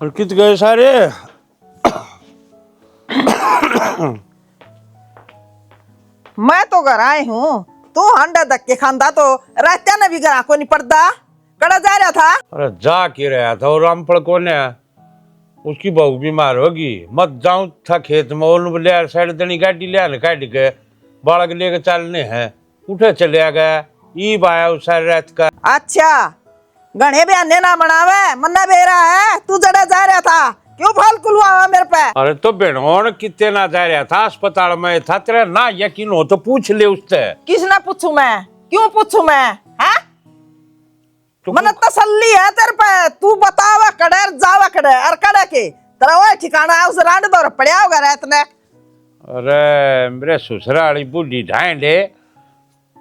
और कित गए सारे? मैं तो घर आई हूँ, तू अंडा धक्के खांदा तो रहत्या ने भी घर को नहीं पड़ता। कड़ा जा रहा था? अरे जा के रहा था और रामफल कौन है? उसकी बहू बीमार होगी, मत जाऊं था खेत में और ले साइड दनी गाड़ी ले आने काट के बालक लेके चलने हैं। उठे चले गया ई बाया उस सारी रात का। अच्छा गणे बयाने ना बनावे, मन्ना बेरा है तू जड़ा जा रहा था, क्यों फाल कुलवा मेरे पे? अरे तो बेनोन कितने ना जा रहा था, अस्पताल में था, तेरा ना यकीन हो तो पूछ ले उससे। किसने पूछू मैं? क्यों पूछू मैं? है मन तसल्ली है तेरे पे, तू बतावा कड़े जावा कड़े और कड़े के तेरा वो ठिकाना है उस रांड दौर पड़िया होगा रात ने। अरे मेरे ससुराली बूढ़ी ढांडे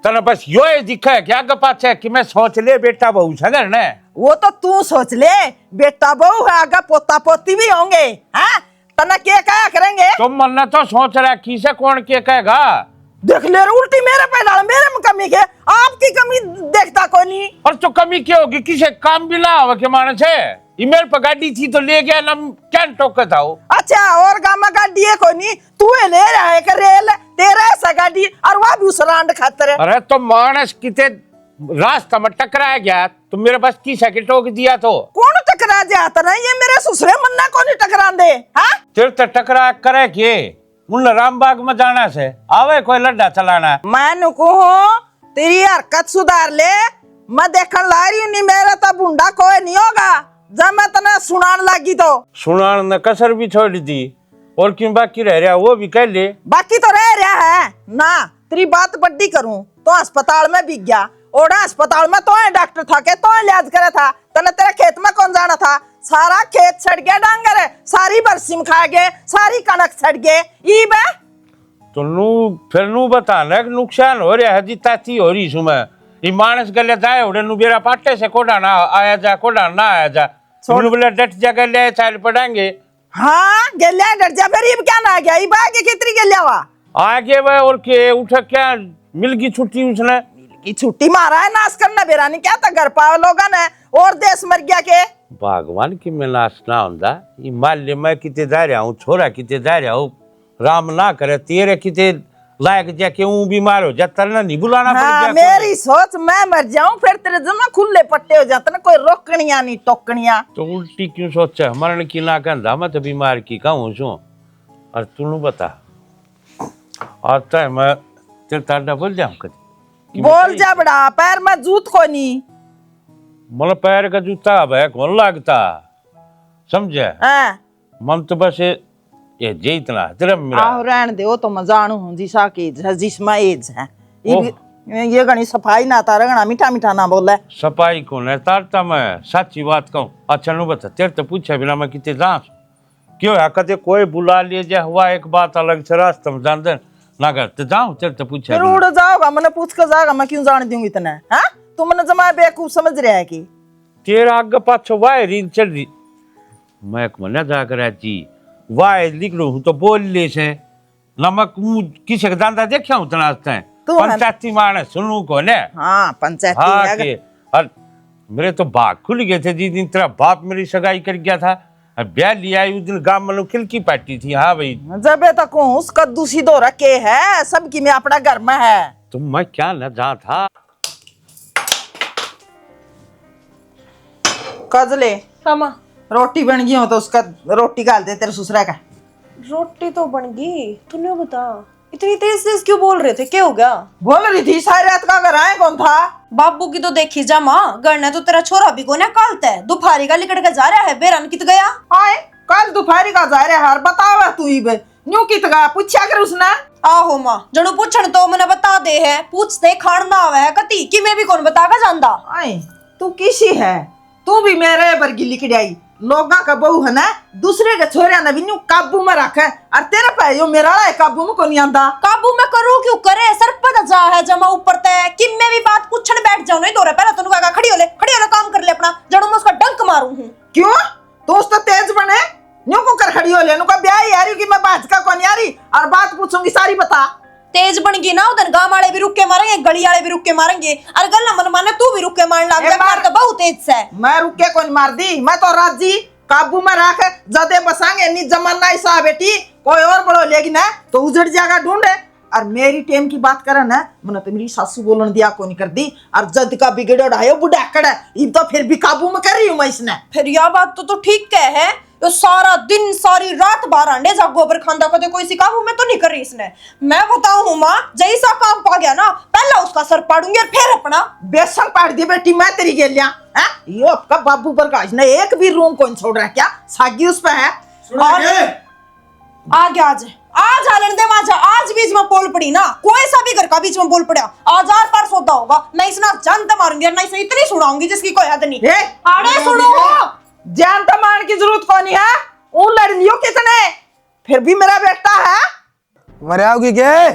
तने बस यो ही दिखा है क्या के पाछे कि मैं सोच ले बेटा बहू सगर ने। वो तो तू सोच ले, बेटा बहू है, आगे पोता पोती भी होंगे। हैं तना क्या क्या करेंगे? तुम मन तो सोच रहा की से कौन क्या कहेगा? देख ले उल्टी मेरे पे डाल, मेरे में कमी के आपकी कमी देखता कोई नहीं। और तो कमी क्या होगी, किसे काम भी ना हो के माने से ईमेल पर गाड़ी थी तो ले गया ना, क्या टोका था वो? अच्छा और गामा गाड़ी है कोई नहीं, तू ले रहा है कर रेल तेरा ऐसा गाड़ी और वह भी उस रांड खातर है। अरे तो मानस किते रास्ता में टकराया गया तो मेरे पास की सेकंड टोक दिया तो कौन टकरा जाता ना, ये मेरे ससुरे मन्ना को नहीं टकरा दे। हाँ तेरे तो टकरा करे के मुन्ना रामबाग में जाना से आवे कोई लड्डा चलाना। मैं नुकू हूँ तेरी हरकत सुधार ले, मैं देखने ला रही हूँ नहीं मेरा तो बुंडा कोई नहीं होगा जब मैं तना सुनान लगी तो। सुनान न कसर भी छोड़ दी और क्यों बाकी रह रहा वो भी कह ले। बाकी तो रह रहा है ना, तेरी बात बड्डी करूं तो अस्पताल में बिक गया और अस्पताल में तो डॉक्टर था के तो इलाज करे था, तने तेरे खेत में कौन जाना था? सारा खेत सड़ गया डांगर है, सारी बरसीम खा गए, सारी कनक सड़ गए। ई बे तो नू फिर नू बताना कि नुकसान हो रहा है जिताती हो रही सुमे ये मानस गले जाए उड़े नु बेरा पाटे से कोडा ना आया जा कोडा ना आया जा छोड़ बोले डट जगह ले चाल पड़ेंगे। हाँ गलिया डर जा, फिर ये क्या ना गया, ये बागे कितनी गलिया हुआ आगे वह और के उठ क्या मिल गई छुट्टी उसने की छुट्टी मारा है नाश करना बेरानी क्या था घर पाव लोगन है और देश मर गया के भगवान की मैं नाश ना होंदा ये माल्य मैं किते जा रहा हूँ छोरा किते जा रहा हूँ राम ना करे तेरे किते लायक जाके ऊ बीमार हो जाता ना नहीं बुलाना पड़ हाँ, गया। मेरी सोच मैं मर जाऊं फिर तेरे जमा खुले पट्टे हो जाते ना, कोई रोकनिया नहीं टोकनिया। तो उल्टी क्यों सोचा मरण की ना कहता मैं तो बीमार की कहूँ सू और तू बता आता है मैं तेरे ताड़ा बोल जाऊँ कभी बोल जा बड़ा, पैर में जूत को नहीं मतलब पैर का जूता है कौन लागता समझे मन तो बस ये जे इतना तेरा मेरा आओ रहन दे, वो तो मैं जानू हूँ जिसा की जिसमें एज है ये गणी सफाई ना तारा गणा मीठा मीठा ना बोले सफाई कौन है तारता मैं सच्ची बात कहूँ। अच्छा नु बता तेरे तो पूछा बिना मैं कितने जा क्यों है कदे कोई बुला ले जा हुआ एक बात अलग से रास्ते में जान दे ना करते जाऊँ तेरे तो पूछा फिर उड़ जाओगा मैंने पूछ कर जाएगा, मैं क्यों जान दूंगी इतना? हाँ तू मैंने जमा बेवकूफ समझ रहा है कि तेरा आगे पाछो वाह रील चल रही मैं मन जाकर जी वाह लिख लो हूँ तो बोल ले से नमक किसी का दांदा देखा हूँ तना पंचायती मानस सुनू को ने। हाँ पंचायती हाँ के और मेरे तो भाग खुल गए थे जिस दिन तेरा बाप मेरी सगाई कर गया था और ब्याह लिया उस दिन गांव में खिलकी पाटी थी। हाँ भाई जब तक उसका दूसरी दो रखे है सबकी में अपना घर में है तो मैं क्या न जा था कजले मामा रोटी बन गई हो तो उसका रोटी गाल दे तेरे ससुरा का। रोटी तो बन गई, तूने बता इतनी तेज तेज क्यों बोल रहे थे, क्या हो गया? बोल रही थी सारी रात का घर आए कौन था? बाबू की तो देखी जा माँ, गढ़ना तो तेरा छोरा भी को ना कालता है, दोपहरी का लिकड़ के जा रहा है, बेरन कित गया? आए कल दोपहरी का जा रहा है, बतावा तू ही बे न्यू कित गया पूछा कर उसने। आहो माँ जणु पूछन तो मैंने बता दे है, पूछते खान ना आवे है कती कि मैं भी कौन बता का जानदा। आए तू किसी है, तू भी मेरे बरगी लिकड़ी आई लोगा का बहू है ना, दूसरे के छोरे ने भी न्यू काबू में रखे और तेरे पे यो मेरा है काबू में को नहीं आंदा। काबू में करूँ क्यों करे, सर पर जा है जमा ऊपर तय कि मैं भी बात पूछने बैठ जाऊं नहीं दो रहा पहले तू कहा खड़ी हो ले काम कर ले अपना, जणु मैं उसका डंक मारूं हूं। क्यों दोस्त तो तेज बने न्यू को कर खड़ी हो ले नु का ब्याह यारी की मैं बात का कौन यारी और बात पूछूंगी सारी बता। तेज बन गई ना उधर गांव वाले भी रुक के मारेंगे, गली वाले भी रुक के मारेंगे, अरे गल मन माने तू भी रुक के मारने लग गया, मार तो बहुत तेज से। मैं रुक के कौन मार दी, मैं तो राजी काबू में रख। जदे बसांगे नी जमाना ऐसा बेटी, कोई और बड़ो लेगी ना तो उजड़ जाएगा ढूंढे। और मेरी टेम की बात करे ना, मैंने तो मेरी सासू बोलन दिया को नहीं कर दी। और जद का बिगड़ो ढायो बुढ़ा कड़ा, ये तो फिर भी काबू में कर रही हूँ मैं इसने। फिर यह बात तो ठीक है, तो सारा दिन सारी रात बाहर अंडे जा गोबर खांदा कदे कोई सी काबू में तो नहीं कर रही इसने। मैं बताऊं माँ, जैसा काम पा गया ना, पहला उसका सर पाड़ूंगी और फिर अपना। बेसन पाड़ दी बेटी मैं तेरी गेलिया। ये आपका बाबू पर का इसने एक भी रूम को नहीं छोड़ रहा क्या? सागी उस पे है। आज आलन दे वाजा, आज बीच में बोल पड़ी ना, कोई सा भी घर का बीच में बोल पड़ा, आज आर पार सौदा होगा। मैं इसना जानता मारूंगी और नहीं से इतनी सुनाऊंगी जिसकी कोई हद नहीं। आड़े सुनो, जानता मान की जरूरत कौन है? उन लड़नियों कितने, फिर भी मेरा बेटा है। मरे आओगी क्या?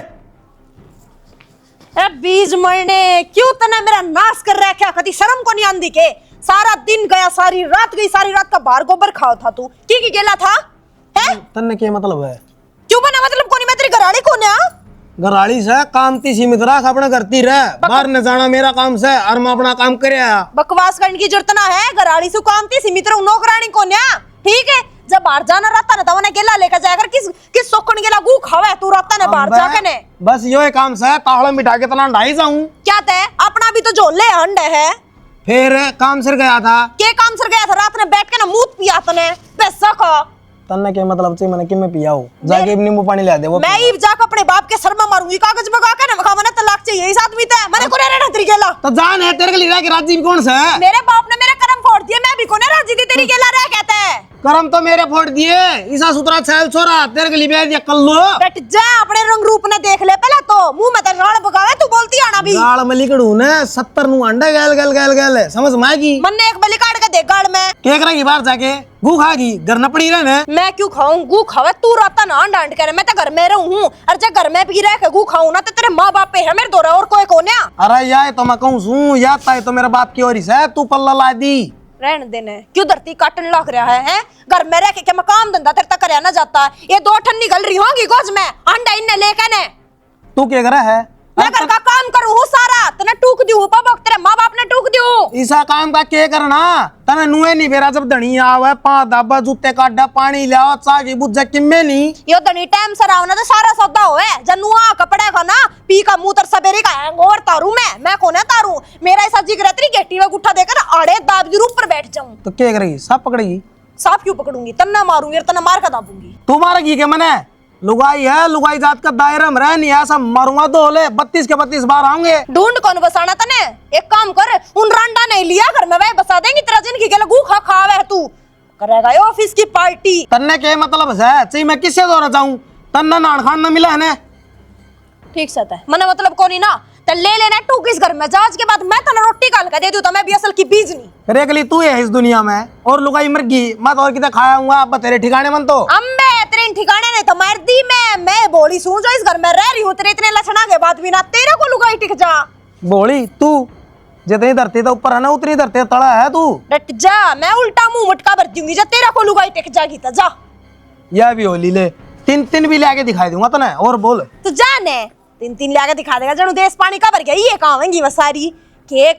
बीज मरने क्यों तने मेरा नाश कर रहा है? क्या कदी शर्म को नहीं आंदी के? सारा दिन गया, सारी रात गई, सारी रात का बाहर गोबर खाओ था तू की गेला था है? तन्ने क्या मतलब है? क्यों बना मतलब कोनी? मैं तेरी घराड़ी कौन है? घराड़ी से कामती सीमित रख, अपने करती रह, बाहर न जाना मेरा काम से, और मैं अपना काम करे। बकवास करने की जरूरत ना है। घराड़ी से कामती सीमित रहो, नौकरानी कौन है? ठीक है, जब बाहर जाना रहता ना तो उन्हें गेला लेकर जाकर किस सोखन गेला गू खावे तू रहता ना बाहर जाके ने। बस यो काम से तावड़ा मिटा के तना ढाई जाऊं। क्या तय अपना भी तो झोले हंड है। फिर काम सिर गया था। के काम सिर गया था? रात में बैठ के ना मूत पिया तने पैसा का। तन्ने के मतलब से मैंने कि मैं पिया हूं, जाके नींबू पानी ला दे वो। मैं ही जाकर अपने बाप के सर में मारूंगी, कागज बगा के ना मने तलाक चाहिए इस आदमी ते। मैंने कोने रहना तेरी गेला तो जान है तेरे के लिए कि राजी कौन सा है? मेरे बाप ने मेरे कर्म फोड़ दिए, मैं भी कोने राजी थी तेरी गेला रह कहते हैं। कर्म तो मेरे फोड़ दिए, ईसा सुतरा छैल छोरा तेरे के लिए भेज दिया कल्लो। बैठ जा, अपने रंग रूप ने देख ले पहले तो, मुंह में तेरे राल बगावे तू बोलती आना भी। गाल मलिकड़ू ने 70 नु अंडा गैल गैल गैल गैल समझ में आएगी। मन्ने एक बलि काट के देख गाड़ में क्या करेगी बाहर जाके? गू खागी, घर न पड़ी रहने। मैं क्यों खाऊं? गू खावे तू रहता ना डांट कर। मैं तो घर में रहूं हूं, और जब घर में भी रह के गू खाऊं ना तो तेरे माँ बाप पे है मेरे दोरा और कोई कोने। अरे यार तो मैं कहूं सू या ताई तो मेरे बाप की ओर से तू पल्ला ला दी। रहने देने क्यों धरती काटने लग रहा है? घर में रह के मैं काम धंधा तेरे तक करया ना जाता। ये 2 ठन निकल रही होगी गोज में अंडा इन्ने लेके ने। तू क्या करे है? मैं घर का काम करूं हूं सारा, तने टूक दियो बाबा, तेरे माँ बाप ने टूक दियो। ऐसा काम का क्या करना? तने नुए नहीं बेरा जब धनी आवे, 5 दाबा जूते काटा, पानी लाओ, चागी बुझ किम्मे नहीं। यो धनी टाइम से आओ ना तो सारा सौदा होए। जनुआ कपड़े का ना पी का मुंह तर सबेरे का हैंगओवर तारू मैं कोने तारू। मेरा ऐसा जिगर है तेरी गेटी में गुठा देकर आड़े दाब दी ऊपर बैठ जाऊं। तो क्या करेगी? सांप पकड़ेगी? सांप क्यों पकड़ूंगी? तन्ना मारूंगी और तन्ना मार का दाबूंगी। तू मारेगी क्या? मैंने लुगाई है, लुगाई जात का दायरा में रह नहीं ऐसा मरूंगा तो होले 32 के 32 बार आऊंगे। ढूंढ कौन बसाना तने? एक काम कर, उन रांडा नहीं लिया घर में वह बसा देंगी तेरा जिंदगी के लगू खा खावे है तू करेगा ये ऑफिस की पार्टी। तन्ने के मतलब है चाहिए मैं किससे दौरा जाऊं? तन्ना नान खान न मिला है ने। ठीक सत है, मने मतलब कोनी ना तो ले लेना तू किस घर में जा। के बाद मैं तना रोटी काल के दे दूं तो मैं भी असल की बीज नहीं। रेक ली तू है इस दुनिया में और लुगाई मर गई मत और कितना खाया हूँ अब तेरे ठिकाने मन तो। अम्बे तेरे ठिकाने नहीं तो मार दी मैं बोली सू जो इस घर में रह रही हूँ तेरे इतने लक्षणा के बाद भी ना तेरे को लुगाई टिक जा। बोली तू जितनी धरती तो ऊपर है ना उतनी धरती तड़ा है तू। डट जा, मैं उल्टा मुंह मटका भर दूंगी जब तेरा को लुगाई टिक जागी तो जा। यह भी होली ले 3 भी लाके दिखाई दूंगा तने और बोल। तो जाने 3 लाके दिखा देगा जनु देश पानी का भर गया ये कहावेंगी वो सारी के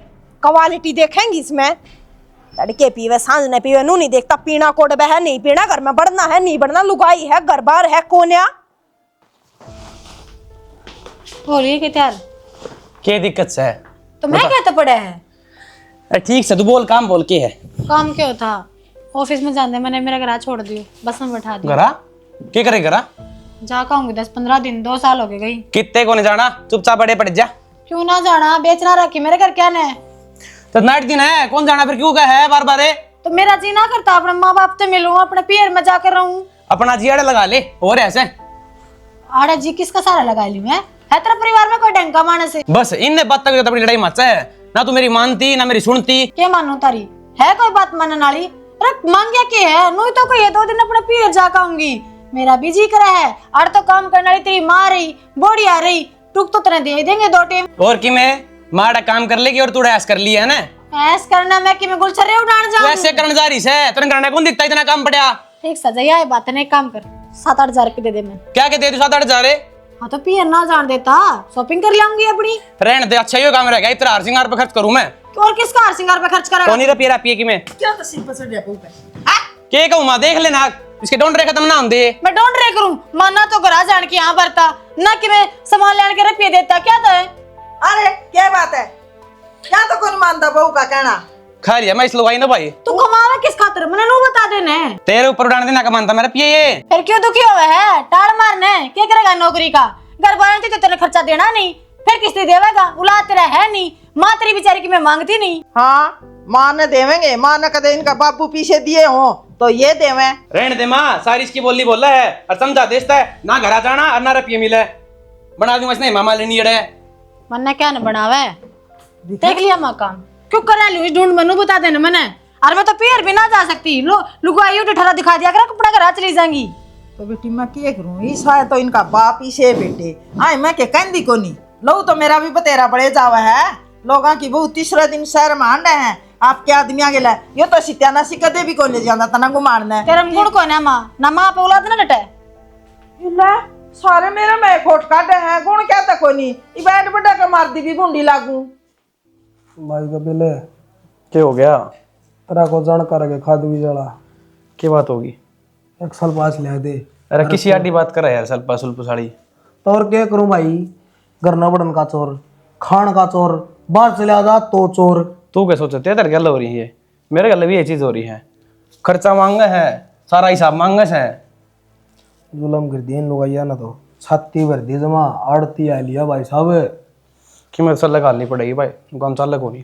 क्वालिटी देखेंगी इसमें। तड़के पीवे सांझ ने पीवे नू नहीं देखता, पीना कोड है नहीं पीना, घर में बढ़ना है नहीं बढ़ना, लुगाई है घर बार है कोन्या। हो रही है कि त्यार क्या दिक्कत है? तो मैं कहता पड़ा है। अरे ठीक से तू बोल, काम बोल के है। काम क्यों था? ऑफिस में जाने मैंने मेरा घर छोड़ दियो, बस में बैठा दिया। घरा क्या करे? घरा जा कहूंगी 10-15 दिन, 2 साल हो गए गई। कितने को नहीं जाना, चुपचाप बड़े पड़ जा। क्यों ना जाना? बेचना रखी मेरे घर क्या ने? तो नाइट दिन है, कौन जाना फिर? क्यों का है बार बार? तो मेरा जी ना करता अपने माँ बाप से मिलूं, अपने पियर में जाकर रहूं। अपना जियाड़ा लगा ले और ऐसे। आड़ा जी किसका सारा लगा ली मैं? है तेरा परिवार में कोई ढंग का मानस है? बस इन बात तक अपनी लड़ाई मचा है ना। तू मेरी मानती ना मेरी सुनती। क्या मानू तारी? है कोई बात मानने वाली? अरे मांग क्या है? नू तो कोई 2 दिन अपने पियर जा आऊंगी, मेरा भी जी करा है। और तो काम करने वाली तेरी माँ रही, बोड़ी आ रही, टुक तो तेरे दे देंगे 2 टाइम। और कि मैं माड़ा काम कर लेगी और तू ऐस कर लिया है ना। ऐस करना मैं कि मैं गुलछर्रे उड़ान जाऊं? वैसे करने जा रही है तेरे करना कौन दिखता इतना काम पड़ा। ठीक सजा है बात है, एक काम कर 7-8 हजार रुपये दे दे। मैं क्या कहते तू 7-8 हजार? हाँ तो पियर ना जान देता, शॉपिंग कर लाऊंगी अपनी। रहने दे, अच्छा ये काम रहेगा। इतना हार सिंगार पे खर्च करूं मैं? और किसका हार सिंगार पे खर्च करेगा? कौन ही पिया पिए कि मैं क्या तो सिंपल से डेपो पे के कहूं मां देख लेना इसके डोंडरे खत्म ना होंदे। मैं ढूंढ रहे करूं माना तो घरा जान के यहाँ बरता ना कि मैं सामान लेने के रुपये देता क्या तो है। अरे क्या बात है, क्या तो कौन मानता बहू का कहना। खा लिया मैं इस लुगाई ना भाई। तू कमावा किस खातिर मैंने नू बता देने। तेरे ऊपर उड़ाने देना का मानता मेरा पिए ये। फिर क्यों दुखी हुआ है, टाड़ मारने क्या करेगा नौकरी का, घर वाले तो तेरे खर्चा देना नहीं, फिर किस्ती देवेगा, औलाद तेरा है नहीं, माँ तेरी बेचारी की मैं मांगती नहीं। हाँ माँ ने देवेंगे, माँ ने कदे इनका बापू पीछे दिए हो तो ये देवे। रहने दे माँ, सारी इसकी बोली बोला है और समझा देता है ना घर जाना और ना रुपये मिले। बना दूंगा इसने मामा लेनी है मन्ने क्या न बनावे देख लिया माँ काम क्यों करा लू ढूंढ मनु बता देना मैंने। और मैं तो पैर भी ना जा सकती लुगाई ठहरा दिखा दिया कर कपड़ा घर चली जाएंगी। तो बेटी मैं क्या करूं, इस है तो इनका बाप इसे बेटे आए मैं के कहती को नहीं। लो तो मेरा भी बतेरा बड़े जावा है, लोगों की बहुत तीसरा दिन शहर मान रहे हैं आपके आदमी आगे ला यो तो सित्याना सी कदे भी कोने जाना तना घुमाने। तेरा गुण कौन है माँ ना माँ पे औलाद ना डटे। ले सारे मेरे में खोट काटे हैं, गुण क्या तक कोई नहीं, ई बैठ बड़ा के मार दी भी बूंदी लागू। भाई का पहले क्या हो गया? तेरा को जान कर खाद भी जला क्या बात होगी? एक साल पास ले दे। अरे किसी आडी बात कर रहा है यार सल्पा सुल्प साड़ी। तो और क्या करूं भाई, गरना बड़न का चोर, खान का चोर, बाहर चले आ जा तो चोर। तू क्या सोचते तेरे गल हो रही है, मेरे गल भी ये चीज हो रही है। खर्चा मांगा है, सारा हिसाब मांगा है। जुलम कर दिए लोग ना तो छाती भर दी जमा आड़ती आ लिया भाई साहब कि मैं सल्ला गालनी पड़ेगी भाई, काम चाल होनी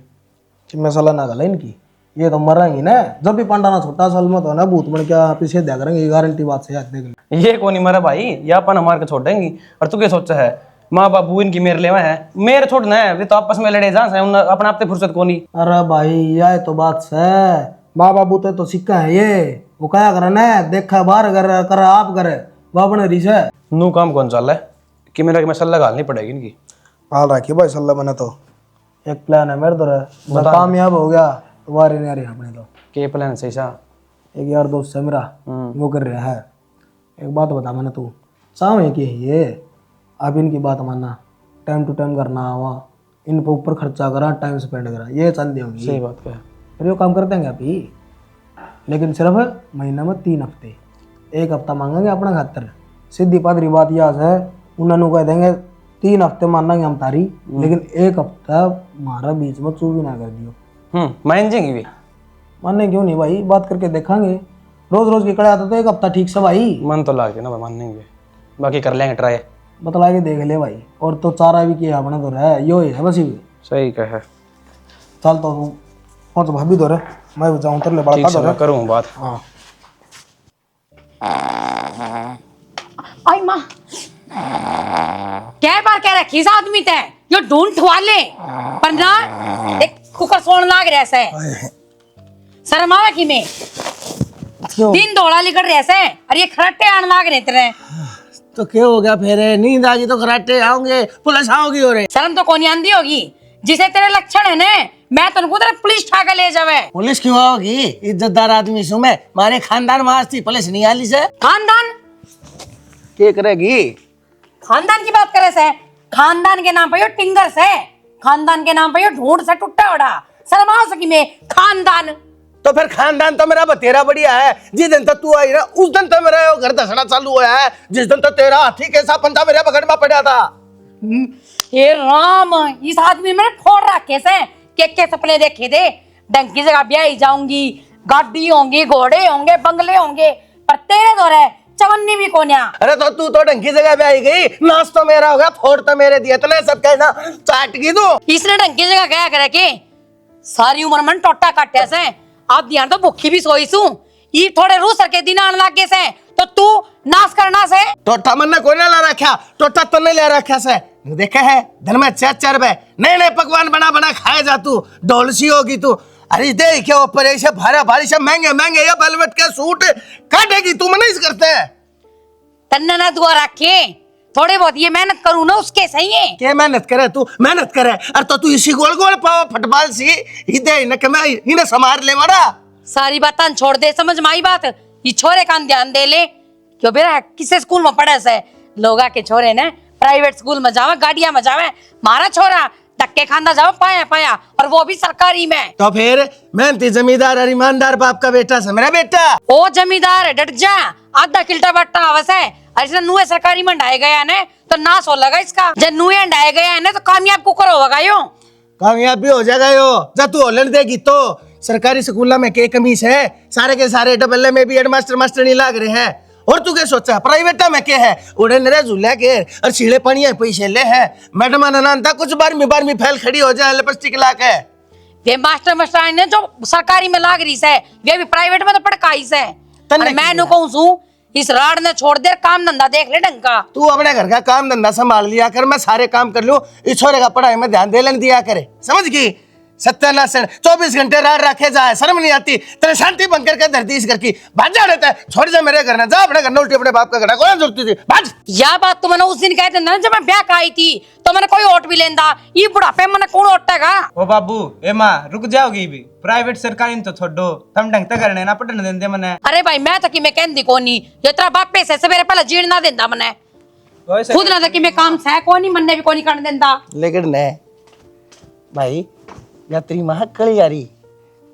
कि मैं सलाह ना गला इनकी, ये तो मरेंगी ना जब भी पंडा ना छोटा साल में तो ना भूत बन क्या पीछे देख करेंगे, गारंटी बात से याद देख। ये कौन ही मरा भाई, ये अपन हमारे को छोड़ देंगी। और तू क्या सोचा है माँ बाबू इनकी मेरे लेवा है, मेरे छोड़ना है वे तो आपस में लड़े जा अपने आप फुर्सत को नहीं। अरे भाई यह तो बात है, माँ बाबू तो सिक्का है ये, वो क्या करे ना देखा बाहर कर आप करे वह बने रही है। नू काम कौन चल रहा है कि मेरा मैं सल्ला गालनी पड़ेगी इनकी। हाल रखिए भाई सल्ला मैंने तो एक प्लान है मेरे तो मैं कामयाब हो गया तो वारे नहीं आ रही अपने तो। के प्लान सही सा? एक यार दोस्त है मेरा वो कर रहा है, एक बात बता मैंने तू सामने की है ये, अब इनकी बात मानना, टाइम टू टाइम करना, आवा इन पर ऊपर खर्चा करा, टाइम स्पेंड करा, ये चल दी होगी। सही बात है। फिर वो काम कर देंगे अभी, लेकिन सिर्फ महीना में 3 हफ्ते, 1 हफ्ता मांगेंगे अपना खातर। सीधी पादरी बात याद है, उन्होंने कह देंगे 3 हफ्ते मानेंगे हम तारी, लेकिन 1 हफ्ता हमारा बीच में चू भी ना कर दियो। मान जाएंगी भी, मानने क्यों नहीं भाई, बात करके देखेंगे। रोज रोज की कड़े आता तो 1 हफ्ता ठीक से भाई, मन तो लागे ना मान लेंगे, बाकी कर लेंगे ट्राई। बतला के देख ले भाई, और तो चारा भी किया अपने तो रहा यो ही है बस ही। सही कहे। चल तो तू पहुंच भाभी दो रे, मैं भी जाऊं तेरे लिए बड़ा का करूँ बात। हाँ आई माँ क्या बार कह रखी इस आदमी ते यो ढूंढ ठवाले पर ना एक कुकर सोन लाग रहा है शर्म आवे कि में दिन दौड़ा लिकड़ रहे से और ये खराटे आन लाग रहे तेरे। तो क्या हो गया फिर, नींद आ गई तो कराटे आओगे, पुलिस आओगी और शर्म तो कौन आंदी होगी जिसे तेरे लक्षण है ना, मैं तुमको तेरे पुलिस ठाकर ले जावे। पुलिस क्यों आओगी, इज्जतदार आदमी सु मैं, मारे खानदान में आज थी पुलिस नहीं आली से। खानदान क्या करेगी, खानदान की बात करे से, खानदान के नाम पे यो टिंगर से, खानदान के नाम पे यो ढूंढ से टूटा उड़ा, शर्म आ सकी में खानदान। तो फिर खानदान तो मेरा बतेरा बढ़िया है, जिस दिन तक तू आई ना उस दिन तो मेरा घर धसना चालू हुआ है, जिस दिन तो तेरा हाथी कैसा पंजा मेरे पकड़ में पड़ा था। हे राम, इस आदमी में फोड़ रखे से के सपने देखे थे, डंकी जगह ब्याह जाऊंगी, गाड़ी होंगी, घोड़े होंगे, बंगले होंगे, पर तेरे दौर है चवन्नी भी कोन्या। अरे तो तू तो ढंकी जगह पे आई गई, नाश तो मेरा हो गया, फोड़ तो मेरे दिए, इतने सब कहना चाट की तू। इसने ढंकी जगह क्या करे के सारी उम्र मन टोटा काटे से, आप ध्यान तो भूखी भी सोई सू, ये थोड़े रू सर के दिन आने लागे से तो तू नाश करना से। टोटा मन ने कोने ला रखा, टोटा तन्ने ले रखा से, देखा है धन में 4 रुपए नए नए पकवान बना बना खाए जा तू, ढोलसी होगी तू। अरे देख क्या ऊपर ऐसे भारा भारी से महंगे महंगे ये वेलवेट के सूट काटेगी तू, मन नहीं करते तन्ने ना दुआ रखे, थोड़े बहुत ये मेहनत करूँ ना उसके सही है। क्या मेहनत करे तू, मेहनत करे, अरे तो तू इसी गोल गोल पाओ फटबाल सी इधे न के मैं इन्हें समार ले मारा। सारी बातें छोड़ दे, समझ में आई बात, ये छोरे का ध्यान दे ले, क्यों बेरा किसे स्कूल में पढ़े से, लोगा के छोरे ने प्राइवेट स्कूल में जावे, गाड़िया में जावे, मारा छोरा धक्के खांदा जाओ पाया पाया, और वो भी सरकारी में। तो फिर मेहनती जमींदार और ईमानदार बाप का बेटा से मेरा बेटा। ओ जमींदार है डट जा, आधा किल्टा बट्टा आवस है। ऐसे नुए सरकारी में ढाए गया ने तो नाश हो लगा इसका। जब नुए ढाए गया ने तो कामयाब कुकर होगा यो। कामयाब भी हो जाएगा यो, जब तू होलन देगी तो। सरकारी स्कूलों में के कमीज है, सारे के सारे डबल में भी हेडमास्टर मास्टर नहीं लाग रहे हैं। और तू क्या सोचा प्राइवेट में क्या है, उड़े नरे झूला के और छीले पनिया पैसे ले है। मैडम अनंत था कुछ बार में फैल खड़ी हो जाए लिपस्टिक ला के। वे मास्टर ने जो सरकारी में लाग रही है, वे भी प्राइवेट में तो पड़काई से। तन्ने मैं नु कहूं सू इस राड ने छोड़ दे, काम धंधा देख ले ढंग का। तू अपने घर का काम धंधा संभाल लिया कर, मैं सारे काम कर लूं। इस छोरे का पढ़ाई में ध्यान दे लेने दिया करे, समझ गई। सत्यानाश 24 घंटे रात रखे जाए, शर्म नहीं आती तेरे। शांति भंग करके धरती इस घर की भाज जा रहता है। छोड़ जा मेरे घर ना, जा अपने घर ना, उल्टी अपने बाप का घर। कौन जरूरत थी भाज। या बात तो मैंने उस दिन कहते ना जब मैं ब्याह का आई थी, तो मैंने कोई ओट भी लेंदा। ये बुढ़ापे मैंने कौन ओटेगा। ओ बाबू ए मां रुक जाओगी भी, प्राइवेट सरकारी तो छोड़ो, थम ढंग तक करने ना पढ़ने देंदे मने। अरे भाई मैं तो कि मैं कहंदी कोनी, जो तेरा बाप पैसे सवेरे पहले जीण ना देंदा मने, खुद ना तो कि मैं काम सह कोनी मन्ने भी कोनी करने देंदा। लेकिन ने भाई या तेरी मां कली यारी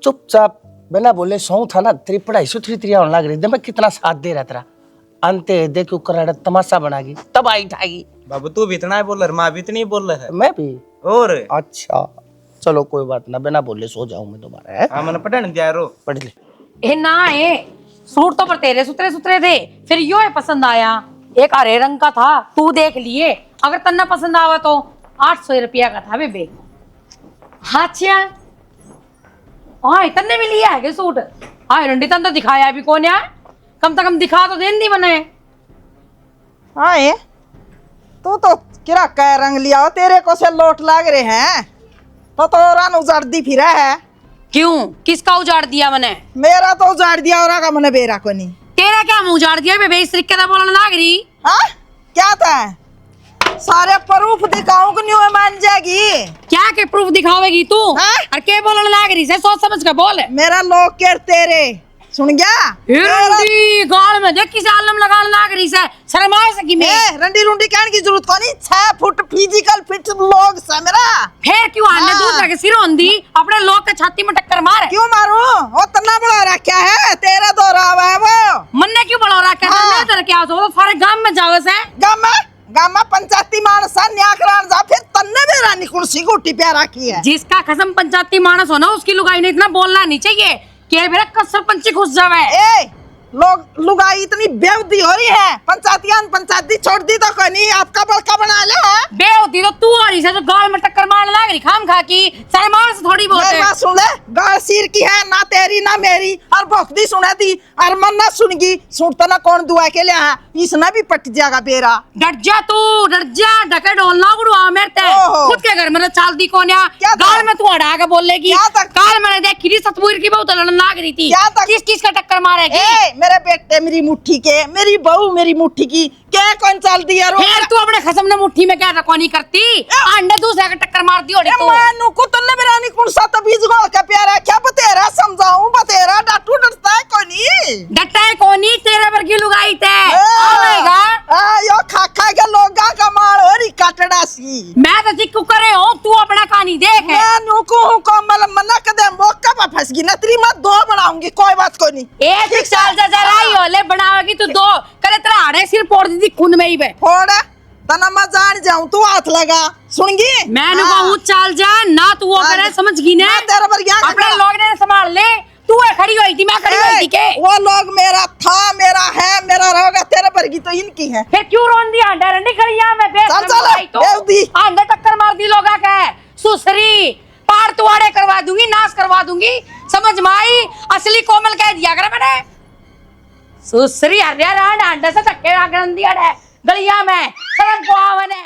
चुपचाप बिना बोले सौ था ना। तेरी पढ़ाई सुथरी तेरी होने लग रही थी, मैं कितना साथ दे रहा तेरा। अंते देखो कर तमाशा बनागी तब आई उठाएगी। बाबू तू भी इतना ही बोल रहा, माँ भी इतनी बोल रहा है। मैं भी और अच्छा चलो कोई बात ना, बिना बोले सो जाऊं मैं दोबारा है। हाँ मैंने पढ़ने दिया रो। पढ़ ले। ए ना ए सूट तो पर तेरे सुतरे सुतरे थे, फिर यो है पसंद आया। एक हरे रंग का था, तू देख लिए, अगर तन्ना पसंद आवा तो 800 रुपया का था बेबे। अच्छा हाँ तन्ने भी लिया है के सूट। हाँ रंडी तन तो दिखाया भी कौन है, कम से कम दिखा तो देन दी मने। हाँ ये तो किरा कै रंग लिया हो, तेरे को से लोट लाग रहे हैं तो रान उजाड़ दी फिरा है। क्यों किसका उजाड़ दिया मने? मेरा तो उजाड़ दिया और का मने बेरा को नहीं। तेरा क्या मुंह उजाड़ दिया बेबे, इस तरीके से बोलने लाग रही। हाँ क्या था, सारे प्रूफ दिखाऊं कि नहीं मान जाएगी। क्या के प्रूफ दिखावेगी तू? हाँ? और के बोलने लाग रही से, सोच समझ के बोल। मेरा लोग के तेरे सुन गया। रंडी गाल में देख किसे आलम लगाने लाग रही से, शर्म आ सकी मैं। रंडी रुंडी कहने की जरूरत को नहीं, 6 फुट फिजिकल फिट लोग से मेरा। फिर क्यों आने हाँ। दूसरे के सिर होंदी, अपने लोग के छाती में टक्कर मार। क्यों मारूं, वो तना बड़ा रखा है, तेरा दौरा हुआ है वो। मन्ने क्यों बड़ा रखा है? हाँ। मैं तेरे क्या हो सारे गांव में जावे से। गामा पंचायती मानस न्याकरान जा, फिर तन्ने मेरा निकुल सी गुटी पे रखी है। जिसका कसम पंचायती मानस हो ना, उसकी लुगाई ने इतना बोलना नहीं चाहिए कि मेरा कसर पंची घुस जावे। ए लोग लुगाई इतनी बेवदी हो रही है, पंचायती छोड़ दी तो कोई नहीं, आपका बड़का बना ले। बेवदी तो तू हो रही है जो गाल में टक्कर मारने लग रही खाम खा की। शर्मा से थोड़ी बहुत मेरी है। बात सुन ले, गाल सिर की है ना तेरी ना मेरी, और भोखदी सुना दी और मन ना सुनगी। सुनता ना कौन दुआ के लिए है, इसने भी पट जाएगा बेरा। डट जा तू, डट जा, ढके ढोलना गुड़वा मेरते। ओहो। खुद के घर में चाल दी कौन या क्या था? गाल में तू अड़ा के बोलेगी। क्या था? काल मैंने देखी थी सतबीर की बहुत लड़न लाग रही थी। क्या था? किस किस का टक्कर मारेगी? ए मेरे बेटे मेरी मुट्ठी के, मेरी बहू मेरी मुट्ठी की, क्या कौन चल दी यार। फिर तू अपने खसम ने मुट्ठी में क्या रखो नहीं करती, अंडे दूसरे का टक्कर मारती होड़ी तू। मानू को तन्ने मेरा नहीं कौन सा तबीज गोल का प्यारा, क्या बतेरा समझाऊं, बतेरा डाटू डरता है कोई नहीं। डटता है कोनी, तेरे पर की लुगाई थे आएगा। यो खा के लोगा का मार हो रही काटड़ा सी। मैं तो चिक्कू करे हूं, तू अपना कहानी देख। मैं नुको हूं कोमल मना कदे मौका पर फंस गई ना, तेरी मैं 2 बनाऊंगी, कोई बात कोई नहीं। एक साल जा रही हो ले बनावेगी तू 2 करे तेरा आड़े सिर पोड़ दी खून में ही बे। फोड़ तना मैं जान जाऊं, तू हाथ लगा सुनगी। मैंने कहूं चाल जा ना, तू वो करे समझ गई ने। मैं तेरे पर क्या अपने लोग ने संभाल ले, तू है खड़ी हुई थी मैं खड़ी हुई थी के। वो लोग मेरा था, मेरा है, मेरा रहेगा, तेरे पर की तो इनकी है। फिर क्यों रोन दी आंडा रंडी खड़ी यहां मैं बेच चल चल बेवदी आंडे टक्कर मार दी लोगा के सुसरी पार तुआड़े करवा दूंगी, नाश करवा दूंगी, समझ में आई। असली कोमल कह दिया कर मैंने, सुसरी हरिया आंडे से धक्के आगन दिया है गलिया में शर्म को आवने।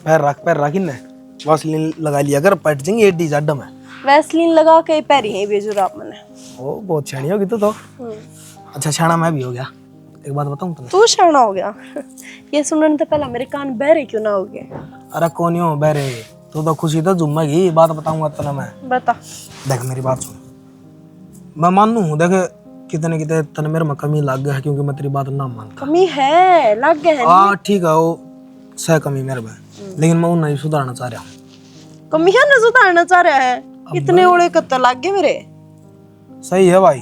पैर रख इन्हें वासलीन लगा लिया कर, पट जाएंगे एडी जाडम है। वैसलीन लगा के पैर ही भेजो आप मैंने। ओ बहुत छानी होगी तो। अच्छा छाना मैं भी हो गया। एक बात बताऊं तुम्हें, तू शाना हो गया। ये सुनने तो पहला मेरे कान बहरे क्यों ना हो गए। अरे कौन हो बहरे, तू तो खुशी तो जुम्मेगी। बात बताऊंगा तो ना मैं, बता। देख मेरी बात सुन, मैं मानू हूँ देख कितने कितने तन मेरे में कमी लग गया है, क्योंकि मैं तेरी बात ना मानता। कमी है लग गए है। हाँ ठीक है, वो सह कमी मेरे में, लेकिन मैं उन्हें सुधारना चाह रहा हूँ। कमियां न सुधारना चाह रहा है। इतने ओले कत्ता लाग गए मेरे। सही है भाई,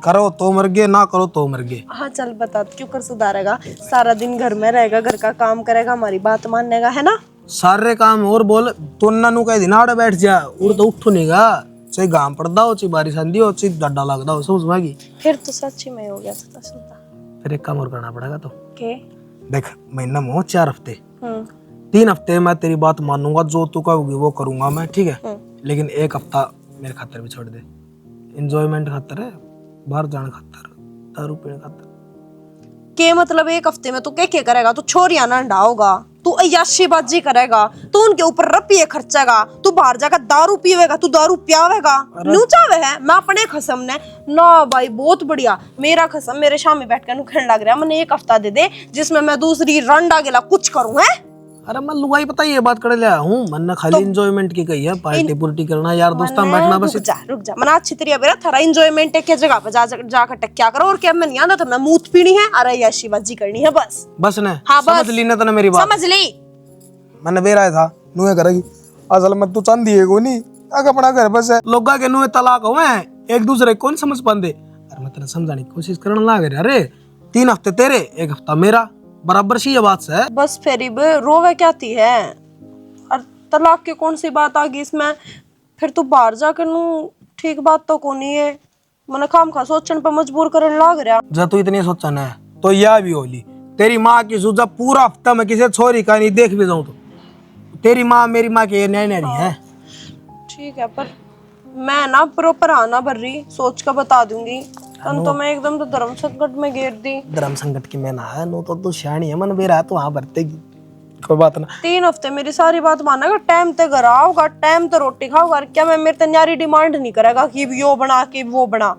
करो तो मर गए, ना करो तो मर गए। हाँ चल बता, क्यों कर सुधारेगा? सारा दिन घर में रहेगा, घर का काम करेगा, हमारी बात मानेगा, है ना? सारे काम और बोल तो नन्नू कह दिन आड़े बैठ जा, उड़ तो उठो नहीं गा, चाहे गाम पड़दा हो, चाहे बारिश आंधी हो, चाहे डड्डा लगदा हो, समझ में गई? फिर तो सच्ची में हो गया सीधा। फिर एक काम और करना पड़ेगा तो के देख, महीना में हो 4 हफ्ते, 3 हफ्ते मैं तेरी बात मानूंगा, जो तू कहोगी वो करूंगा मैं, ठीक है? लेकिन 1 हफ्ता मेरे खातर भी छोड़ दे, एंजॉयमेंट खातर है, बाहर जाने खातर, दारू पीने खातर। के मतलब 1 हफ्ते में तू क्या करेगा? तू छोरियां ना डाहोगा, तू अय्याशीबाजी करेगा, तू उनके ऊपर रुपये खर्चेगा, तू बाहर जाकर दारू पीवेगा, तू दारू पियावेगा, न्यू चावे है? मैं अपने खसम ने ना भाई, बहुत बढ़िया, मेरा खसम मेरे शामी बैठ कर खेलने लग रहा है, मैंने 1 हफ्ता दे दे जिसमें मैं दूसरी रंडा गेला कुछ करूं है। अरे मैं लुगाई पता ये बात करे लिया हूँ, मैंने खाली एंजॉयमेंट की कही है, पार्टी पुर्टी करना, यार दोस्तां में बैठना, बस। रुक जा मना अच्छी तरीके मेरा थारा एंजॉयमेंट है क्या जगह पे जाकर टक्या करो, और क्या मैं नहीं आना, तो मैं मूत पीनी है, अरे अय्याशीबाजी करनी है बस ने हाँ, समझ ली ना तने मेरी बात? समझ ली। मैंने बेरा था नुए करेगी, असल में तू चांदी है को नहीं, अगर अपना घर बस है, लोगा के नुए तलाक हो हैं, एक दूसरे को कौन समझ पाते? अरे मैं तेरे समझाने की कोशिश करने लग रहा, अरे 3 हफ्ते तेरे, 1 हफ्ता मेरा, बराबर सी ये बात से। बस फिर रोवे क्या थी है, और तलाक की कौन सी बात आ गई इसमें? फिर तू बाहर जाकर नू ठीक बात तो कोनी है, मैंने काम खा सोचने पर मजबूर करने लग रहा। जब तू इतनी सोचना है तो यह भी होली, तेरी माँ की सुझा पूरा हफ्ता में किसी छोरी का नहीं देख भी जाऊं तो तेरी माँ मेरी माँ के न्याय नहीं है। ठीक है, पर मैं ना प्रॉपर आना भर रही सोच कर बता दूंगी, तो मैं एकदम तो धर्म संकट में गिर दी। धर्म संकट की मैं ना है, नो तो तू शानी है, मन बेरा तो वहां भरते कोई बात ना। 3 हफ्ते मेरी सारी बात मानेगा, टाइम ते घर आओगा, टाइम ते रोटी खाओगा, क्या मैं मेरे तैयारी डिमांड नहीं करेगा कि यो बना कि वो बना।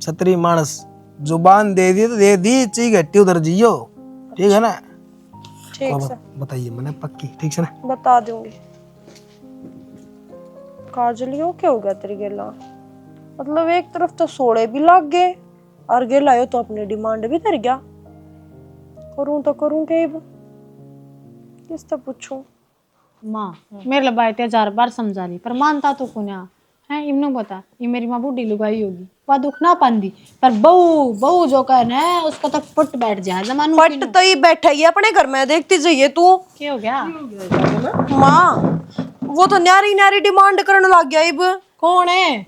छतरी मानस जुबान दे दी तो दे दी, ची घट्टी उधर जियो, ठीक है ना? ठीक से बताइए मैंने पक्की, ठीक से ना? बता दूंगी। काजलियो क्या हो गया तेरी गेला? मतलब एक तरफ तो सोड़े भी लग गए और गेला यो तो अपनी डिमांड भी कर गया। करूं तो करूं के किससे पूछूं? माँ मेरे लिए बात 1000 बार समझा ली, पर मानता तो कुन्या है। इमनो बता, ये मेरी माँ बूढ़ी लुगाई होगी, वह दुख ना पांदी, पर बहू बहू जो कहना है उसका तो पट बैठ जाए जमानू। पट तो ये बैठा ही अपने घर में, देखती जाइए तू। क्या हो गया माँ वो तो न्यारी न्यारी डिमांड करने लग गया। इब कौन है?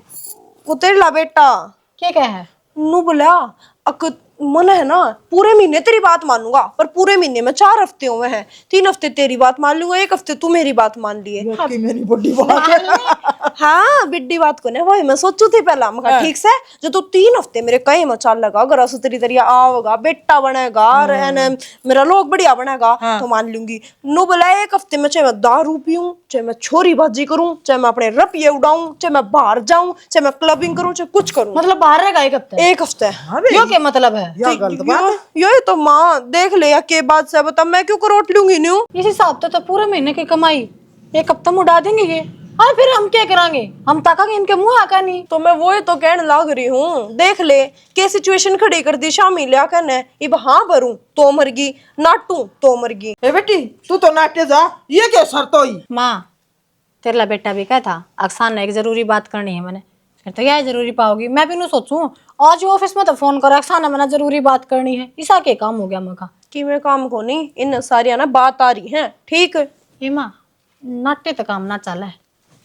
वो तेरा बेटा क्या है? नू बोला अक मन है ना, पूरे महीने तेरी बात मानूंगा, पर पूरे महीने में 4 हफ्ते हुए हैं, 3 हफ्ते तेरी बात मान लूंगा, 1 हफ्ते तू मेरी बात मान लिए। मेरी बड़ी बात हाँ बिड्डी बात को ने वही मैं सोचू थी पहला, मैं ठीक से जो तू 3 हफ्ते मेरे कई मचाल लगा, अगर असु तेरी तरिया आओगा, बेटा बनेगा और मेरा लोग बढ़िया बनेगा तो मान लूंगी। नो बोला 1 हफ्ते में चाहे मैं दारू पीऊं, चाहे मैं छोरी बाजी करूं, चाहे मैं अपने रुपये उड़ाऊं, चाहे मैं बाहर जाऊं, चाहे मैं क्लबिंग करूं, चाहे कुछ करूं, मतलब बाहर रहेगा 1 हफ्ते? 1 हफ्ते। यो क्या मतलब है? यो तो माँ देख ले के बाद से बता मैं क्यों करोट लूंगी न्यू। इस हिसाब से तो पूरे महीने की कमाई 1 हफ्ता में उड़ा देंगे ये, और फिर हम क्या करेंगे? हम ताकेंगे इनके मुंह आका नहीं। तो मैं वो तो कहने लग रही हूँ, देख ले के सिचुएशन खड़ी कर दी शामिल लिया करने। इब हाँ भरूं तो मरगी, नाटू तो मरगी। ए बेटी तू तो नाटे जा, ये क्या शर्त हुई? माँ तेरा बेटा भी क्या था, अक्सान ने एक जरूरी बात करनी है मैंने, फिर तो क्या जरूरी पाओगी? मैं भी नहीं सोचूं आज ऑफिस में तो फोन कर अक्सान ने मैंने जरूरी बात करनी है, इसा के काम हो गया मका कि मैं काम को नहीं, इन सारी ना बात आ रही है, ठीक ये माँ नाट्य तो काम ना चले,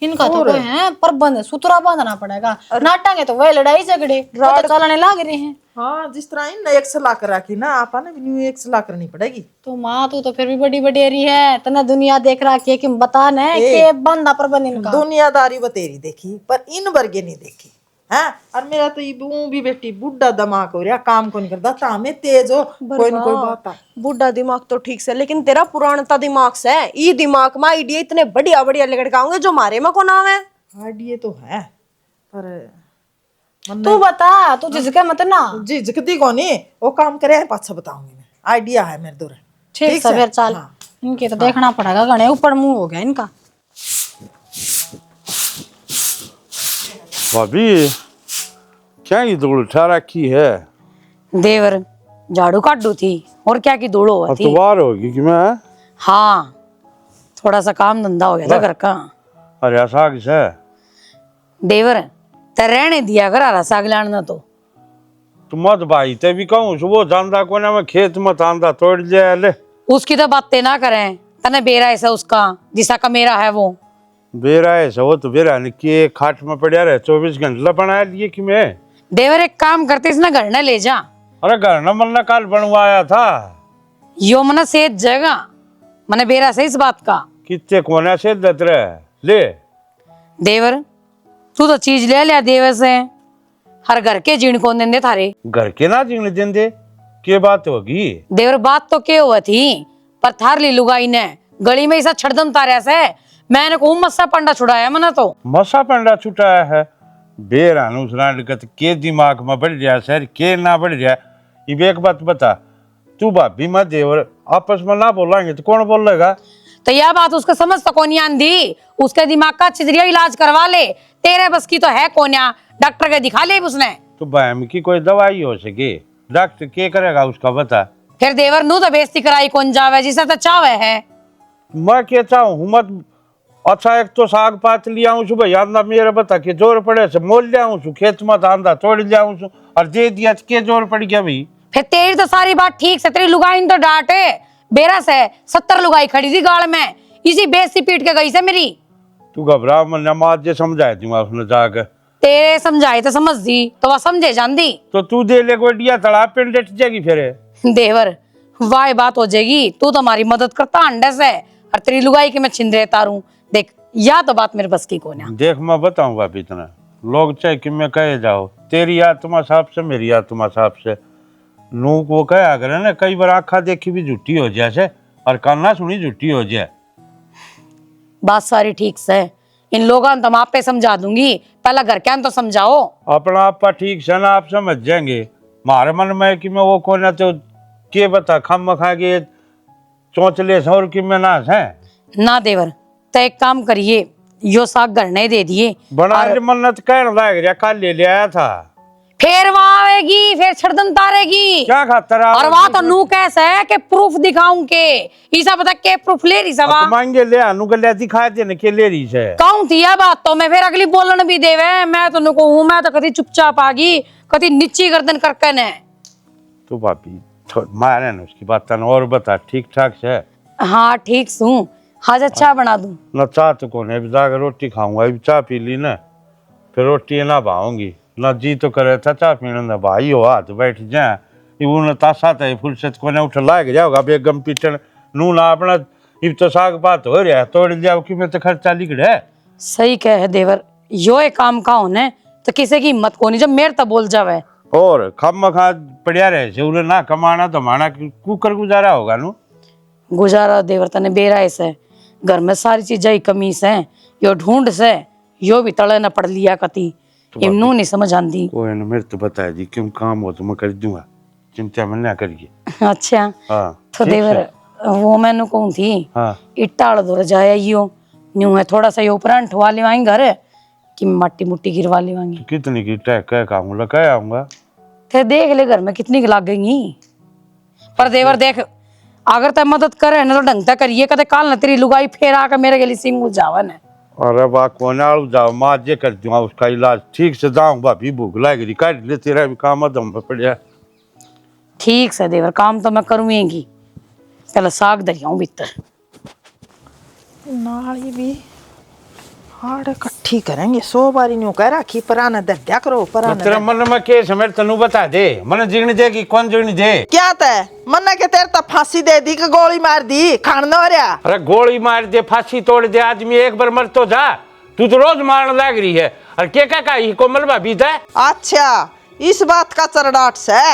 इनका तो कोई है प्रबंध सुतरा बांधना पड़ेगा, नाटेंगे तो वही लड़ाई झगड़े तो चलने लग रहे हैं। हाँ जिस तरह इन एक सलाह कर रखी ना, आपा ने भी एक सलाह करनी पड़ेगी। तो माँ तू तो फिर भी बड़ी बडेरी है, तना दुनिया देख रहा है कि बता न के बंदा प्रबंध इनका। दुनियादारी बतेरी देखी पर इन वर्गे नहीं देखी है। और मेरा तो ये भी बेटी बुढ़ा दिमाग हो रहा, काम को नहीं करता, तामे तेज हो कोई न कोई बात है। बुढ़ा दिमाग तो ठीक से, लेकिन तेरा पुरानता दिमाग से ये दिमाग में आइडिया इतने बढ़िया बढ़िया लड़काओगे जो मारे में को नाम है। आइडिया तो है पर तू बता, तू जिसके मत ना झिझकती को नहीं, वो काम करे पाछा बताऊंगी मैं। आइडिया है मेरे दूर। ठीक है फिर चल, इनके तो देखना पड़ेगा, घने ऊपर मुंह हो गया इनका। भाभी क्या ही धूल उठा रखी है? देवर झाड़ू काटू थी और क्या की धूल हुआ अब थी। तो बाहर होगी कि मैं? हाँ थोड़ा सा काम धंधा हो गया था घर का। हरा साग से देवर ते रहने दिया कर हरा साग लाना तो मत भाई ते भी कहूँ सुबह जानदा को ना मैं खेत में तांदा तोड़ लिया ले उसकी तो बातें ना करें तने बेरा ऐसा उसका जिसा का मेरा है वो बेरा है सो तो बेरा ने के खाट में पड़ा रहे 24 घंटे बना लिए कि मैं देवर एक काम करते इसने घर न ले जा अरे घर न मन काल बनवाया था यो मना सेहत जगह मने बेरा से इस बात का कितने कोने से दत रहे ले देवर तू तो चीज ले लिया देवर से हर घर के जीण कौन देंदे थारे घर के ना जीने देंदे के बात होगी देवर बात तो के हुआ थी पर थार ली लुगाई ने गली में ऐसा छड़दम तारे से मैंने को मस्सा पंडा छुड़ाया मना तो मसा पंडा छुटाया है बेरानुसरा के दिमाग में बढ़ गया सर के ना बढ़ गया ये एक बात बता तू भाभी मत देवर आपस में ना बोलेंगे तो कौन बोलेगा तो यह बात उसको समझ तो कौन आंधी उसके दिमाग का छिजरिया इलाज करवा ले तेरे बस की तो है कोन्या डॉक्टर के दिखा ले उसने तो बहम की कोई दवाई हो सके डॉक्टर क्या करेगा उसका बता फिर देवर नू तो बेइज्जती कराई कौन जावे जिसे तो चावे है मैं कहता हूँ मत अच्छा एक तो साग पात लिया हूँ भैया ना मेरे बता के जोर पड़े से मोल लिया हूँ खेत में धांधा तोड़ लिया हूँ और दे दिया के जोर पड़ गया भाई फिर तेरी तो सारी बात ठीक से तेरी लुगाई तो डांटे बेरा से 70 लुगाई खड़ी थी गाड़ में इसी बेइज्जती पीट के गई से मेरी तू घबरा मन नमाज जे समझाई थी उसने जाकर तेरे समझाई तो समझ दी तो वह समझे जानदी तो तू दे ले गोडिया तड़ा पिंड डट जाएगी फिर देवर वाह बात हो जाएगी तू तो हमारी मदद करता अंडे से और तेरी लुगाई के मैं छिंद रहता रहूं देख या तो बात मेरे बस की कौन है देख मैं बताऊं भाभी इतना लोग चाहे कि मैं कहे जाओ तेरी आत्मा साफ से मेरी आत्मा साफ से नू वो कहा करे ना कई बार आँखा देखी भी झूठी हो जाए से और काना सुनी झूठी हो जाए बात सारी ठीक से इन लोगों तो आप पे समझा दूंगी पहला घर क्या तो समझाओ अपना आपा ठीक से ना आप समझ जाएंगे मारे मन में कि मैं वो कौन है तो के बता खम खा के चौंचले सौर की मैं ना है ना देवर तो एक काम करिए यो साग घर नहीं दे दिए बना मन्नत कहने लग रहा कल ले आया था फिर वहां आवेगी फिर छड़दम तारेगी क्या खातर और वहां तो नू कैसे है कि प्रूफ दिखाऊं के ईसा बता के प्रूफ ले रही सवा मांगे ले आनू के ले दिखा देने के ले रही है कहूं थी यह बात तो मैं फिर अगली बोलन भी देवे मैं तो नुको हूं मैं तो कभी चुपचाप आगी कभी नीची गर्दन करके ने तो भाभी मारे ना उसकी बात और बता ठीक ठाक से हाँ ठीक सू आज अच्छा बना दूं न चाह तो कौन है जाकर रोटी खाऊंगा अभी चाह पी ली ना फिर रोटी ना भाऊंगी न जी तो करे था चाह पीने ना भाई हो हाथ बैठ जाए उन तासा था फुर्सत को उठ लाग जाओगा बेगम पीटन नू ना अपना इब तो साग पात हो रहा तोड़ जाओ कि मैं तो खर्चा लिख रहा है सही कह है देवर यो एक काम का होने तो किसी की हिम्मत को नहीं जब मेरे तो बोल जावे और खम खा पड़िया रहे से उन्हें ना कमाना तो माना कुकर गुजारा होगा नू गुजारा देवर तने बेरा ऐसे घर में सारी चीजें कमी से यो ढूंढ से यो भी तले न पड़ लिया कती इमनू नहीं समझ आंदी कोई ना मेरे तो बताया जी क्यों काम हो तो मैं कर दूंगा चिंता में ना करिए अच्छा हाँ तो देवर वो मैंने कहूँ थी हाँ इट्टाड़ दौर जाया यो न्यू है थोड़ा सा ये ऊपर ठवा लेवाएंगे घर कि मट्टी मुट्टी गिरवा लेवाएंगे कितनी की टैक कह काम लगा आऊंगा फिर देख ले घर में कितनी की लाग गई पर देवर देख अगर तय मदद करे ना तो ढंग तक करिए कदे काल न तेरी लुगाई फेर आकर मेरे गली सिंह जावन है अरे वाह कौन आलू जाओ माँ जे कर दूंगा उसका इलाज ठीक से जाऊँ भाभी भूख लगी काट ले तेरा भी काम दम पे पड़ ठीक से देवर काम तो मैं करूँगी पहले साग दरियाऊँ भीतर नाली भी हाड़ इकट्ठी करेंगे 100 बारी न्यू कह रखी पराना दर्द्या करो पराना तेरा मन में के समय तनु बता दे मन जीण देगी कौन जीण दे क्या तय मन्ना के तेरे तो फांसी दे दी कि गोली मार दी खान हो रहा अरे गोली मार दे फांसी तोड़ दे आदमी एक बार मर तो जा तू तो रोज मारने लग रही है और क्या कोमल भाभी था अच्छा इस बात का चरडाट से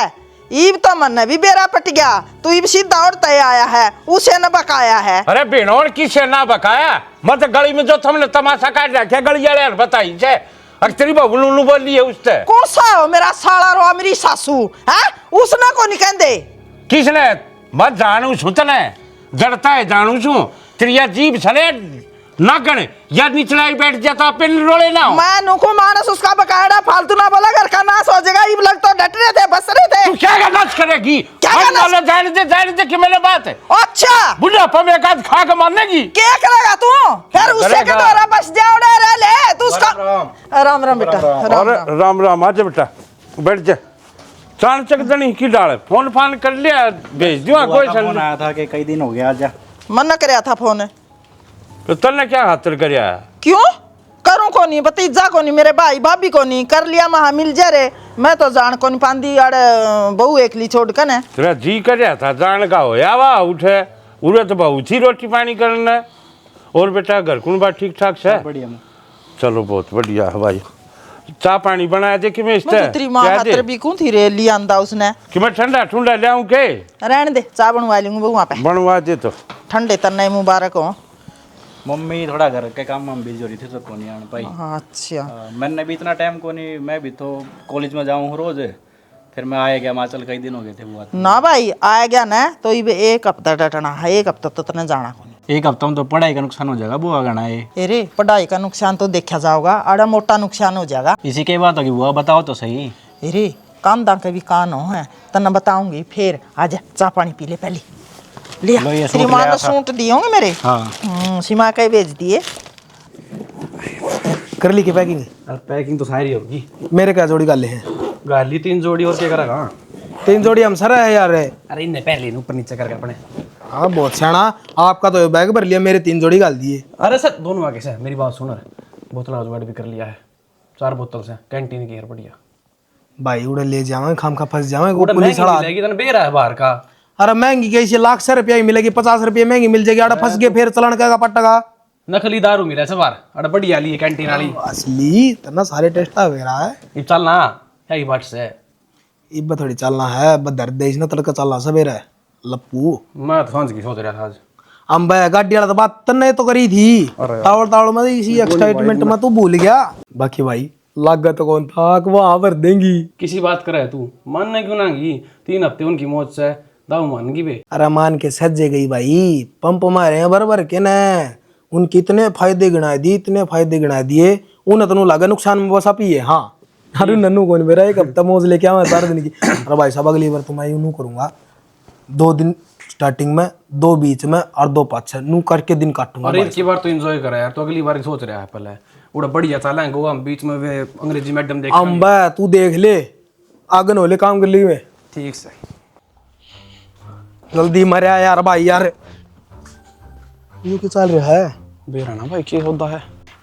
ईब तो मन भी बेरा पट गया तू इब सीधा और तय आया है उसे न बकाया है अरे बिनोड़ किसे ना बकाया मत गली में जो तुमने तमाशा काट रखा गली वाले बताई से तेरी बहू नू बोली है उससे कौन सा हो मेरा साला रो मेरी सासू है उसने को नहीं कहते किसने मत जानू सुतने जड़ता है जानू छू तेरी जीभ सने नागण या निचलाई बैठ जाता पिन रोले ना मैं नुको मानस उसका बकायदा फालतू ना बोला घर का नाश हो जाएगा इब लग तो डट रहे थे बस रहे थे तू क्या नाश करेगी क्या मालो जाने दे कि मैंने बात है अच्छा बुढ़ापा में एक आध खा के मारने की क्या करेगा तू फिर उससे के करेगा। द्वारा बस जाओ रे ले तू उसका राम राम बेटा और राम राम आजा बेटा बैठ जा चाण चक दनी की डाल फोन फान कर लिया भेज दियो कोई फोन सल आया था कि कई दिन हो गया आजा मन करया था फोन तो तन्ने क्या हाथर करया क्यों करूं को नहीं भतीजा को नहीं मेरे भाई भाभी को नहीं कर लिया महा मिल जा रे मैं तो जान को नहीं पांदी अड़ बहू एकली छोड़ कर ने तेरा जी करया था जान का होया वा उठे उरे तो बहु थी रोटी पानी करना और बेटा घर कुन बात ठीक ठाक से बढ़िया मैं चलो बहुत बढ़िया है भाई चाय पानी बनाया थे कि मैं इस मैं तो तेरी मां खातर भी कौन थी रे लिया आंदा उसने कि मैं ठंडा ठुंडा ले आऊं के रहने दे चाय बनवा लूंगी बहू वहां पे बनवा दे तो ठंडे तन्ने मुबारक हो मम्मी थोड़ा घर के काम में बिजी हो रही थी तो कोनी आने पाई अच्छा मैंने भी इतना टाइम को नहीं मैं भी तो कॉलेज में जाऊँ रोज फिर मैं आया गया हिमाचल कई दिन हो गए थे वो ना भाई आया गया ना तो ये एक हफ्ता डटना है एक हफ्ता तो तने जाना को नहीं एक हफ्ता में तो पढ़ाई का नुकसान हो जाएगा बुआ गना है अरे पढ़ाई का नुकसान तो देखा जाओगा आड़ा मोटा नुकसान हो जाएगा इसी के बात होगी बुआ बताओ तो सही अरे कान दां के भी कान हो है तना बताऊंगी फिर आजा चाय पानी पी ले पहले लिया लो ये सूट तेरी मां ले ने आया था। सूट दिए होंगे मेरे हाँ सीमा के भेज दिए कर ली की पैकिंग पैकिंग तो सारी होगी मेरे क्या जोड़ी गाले हैं गाली 3 जोड़ी और क्या करेगा 3 जोड़ी हम सर है यार अरे इन्हें पहले ऊपर नीचे करके अपने हाँ बहुत सियाना आपका तो बैग भर लिया मेरे 3 जोड़ी गाल दिए अरे सर दोनों आगे से मेरी बात सुन बोतल जुगाड़ भी कर लिया है 4 बोतल से कैंटीन की है बढ़िया भाई उड़े ले जावे खाम खा फंस जावे उड़ा पुलिस महंगी वाला मिलेगी तने बेरा है बाहर का अरे महंगी कैसी लाख से रुपया ही मिलेगी 50 रुपये महंगी मिल जाएगी आड़ा फंस गए फिर चलन का पट्टा नकली दारू मिला है बाहर अरे बढ़िया ली है कैंटीन वाली असली तना सारे टेस्ट आ रहा है ये चलना है बात से इब थोड़ी चलना है बदर देश ना तड़का चलना सवेरा है लप्पू मैं तो सांझ की सोच रहा था आज हम भाई गाड़ी वाला तो बात तन्ने तो करी थी तावड़ तावड़ में इसी एक्साइटमेंट में तू भूल गया बाकी भाई लागत कौन था वहां भर देंगी किसी बात करे तू मानने क्यों ना की 3 हफ्ते उनकी मौत से दाऊ मान गई बे अरे मान के सजे गई भाई पंप मारे हैं भर के न उनके इतने फायदे गिना दिए इतने फायदे गिना दिए उन्हें तो लगा नुकसान में बस आप ही है हाँ अरे नन्नू कौन मेरा एक हफ्ता मौज लेके आवा 4 दिन की अरे भाई साहब अगली बार तो मैं यूं करूंगा 2 दिन स्टार्टिंग में 2 बीच में और 2 पाछे नू करके दिन काटूंगा अरे इसकी बार तो एंजॉय करा यार तो अगली बार सोच रहा है पहले उड़ा बढ़िया चला है गोवा बीच में वे अंग्रेजी मैडम देख अम्बा तू देख ले आगन होले काम कर ली में ठीक से जल्दी मरिया यार भाई यार ये क्या चल रहा है बेरा ना भाई क्या होता है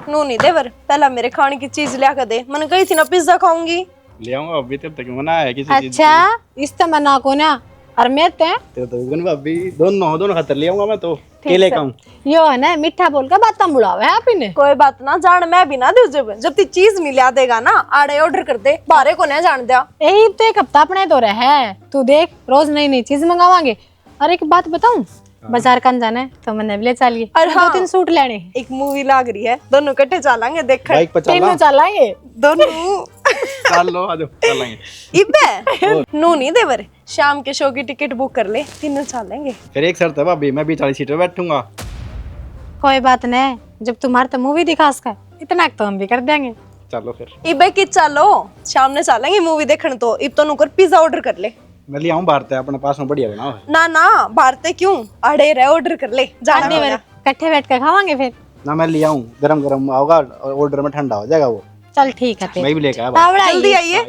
नूनी देवर पहला मेरे खाने की चीज लिया कर दे मन कही थी ना पिज्जा खाऊंगी ले आऊंगा अभी तब तक मना है किसी अच्छा इस तमन्ना को ना और मैं ते तो भाभी दोनों खातर ले आऊंगा मैं तो केले का यो है ना मीठा बोल के बात बुलावे है आप इन्हें कोई बात ना जान मैं भी ना दे जब ती चीज मिला देगा ना आड़े ऑर्डर कर दे बारे को नहीं जान दिया यही तो एक हफ्ता अपने तो रहा है तू देख रोज नई नई चीज मंगावांगे और एक बात बताऊं बाजार कन जाना है तो मैंने भी ले चलिए और हाँ, 2-3 सूट लेने एक मूवी लाग रही है दोनों इकट्ठे चलेंगे देख बाइक पर चलना तीनों चलाएंगे दोनों चल लो आ जाओ चलेंगे इबे नूनी देवर शाम के शो की टिकट बुक कर ले तीनों चलेंगे फिर एक शर्त है भाभी मैं भी 40 सीटर बैठूंगा कोई बात नहीं जब तुम्हारे तो मूवी दिखा सका इतना तो हम भी कर देंगे चलो फिर इबे कि चलो शाम ने चलेंगे मूवी देखने तो इब तो नुकर पिज्जा ऑर्डर कर ले मैं ले आऊं भारत है अपने पास में बढ़िया बनाओ ना ना भारते क्यों अड़े रहे ऑर्डर कर ले जाना आने वाले इकट्ठे बैठ कर खावांगे फिर ना मैं ले आऊं गरम गरम होगा ऑर्डर में ठंडा हो जाएगा वो चल ठीक है फिर मैं भी लेके आया तावड़ा जल्दी आइए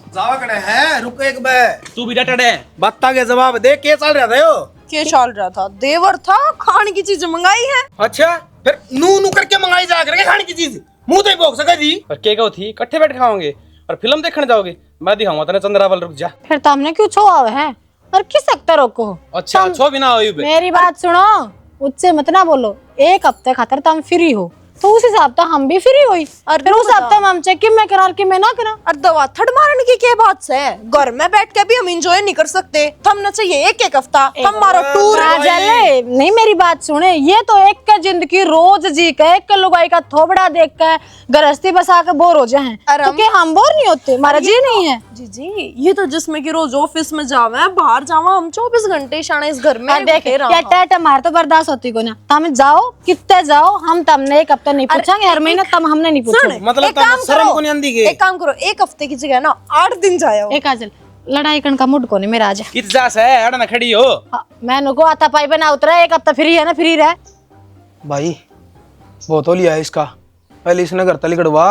जावा कड़े है रुको एक बे तू भी डटड़ है बत्ता के जवाब दे के चल रहा था यो क्या चल रहा था देवर था खाने की चीज मंगाई है अच्छा फिर नू नू करके मंगाई जा करके खाने की चीज मुंह तो ही भोग सके जी और के को थी इकट्ठे बैठ खाओगे और फिल्म देखने जाओगे मैं दिखाऊंगा तने चंद्रावल रुक जा फिर तो हमने क्यों छोआ है और किस सकता रोको अच्छा छो बिना होई बे मेरी बात सुनो मुझसे मत ना बोलो एक हफ्ते खातर तुम फ्री हो तो उस हिसाब से हम भी फ्री हुई और फिर उस हफ्ते हम चेक में करा कि मैं ना करा और दवा थड़ मारने की क्या बात से घर में बैठ के भी हम एंजॉय नहीं कर सकते हमने चाहिए एक हफ्ता हम मारो टूर नहीं मेरी बात सुने ये तो एक का जिंदगी रोज जी का एक लुगाई का थोबड़ा देख कर गृहस्थी बसा के बोर हो जाए तो क्या हम बोर नहीं होते हमारा जी नहीं है जी जी ये तो जिसमें कि रोज ऑफिस में जावे बाहर जावा हम 24 घंटे शाने इस घर में देखे क्या टैट हमारे तो बर्दाश्त होती को ना तुम जाओ कितने जाओ हम तुमने एक हफ्ता नहीं पूछेंगे हर महीना तब हमने नहीं पूछा मतलब एक काम शर्म करो को नहीं आंदी के एक काम करो एक हफ्ते की जगह ना 8 दिन जाओ एक काजल लड़ाई करने का मूड को नहीं मेरा आज। कित जास है अड़ ना खड़ी हो। हाँ, मैं नुको आता पाई बना उतरा, एक हफ्ता फ्री है ना, फ्री रह। भाई वो तो लिया है इसका, पहले इसने घर तली कड़वा,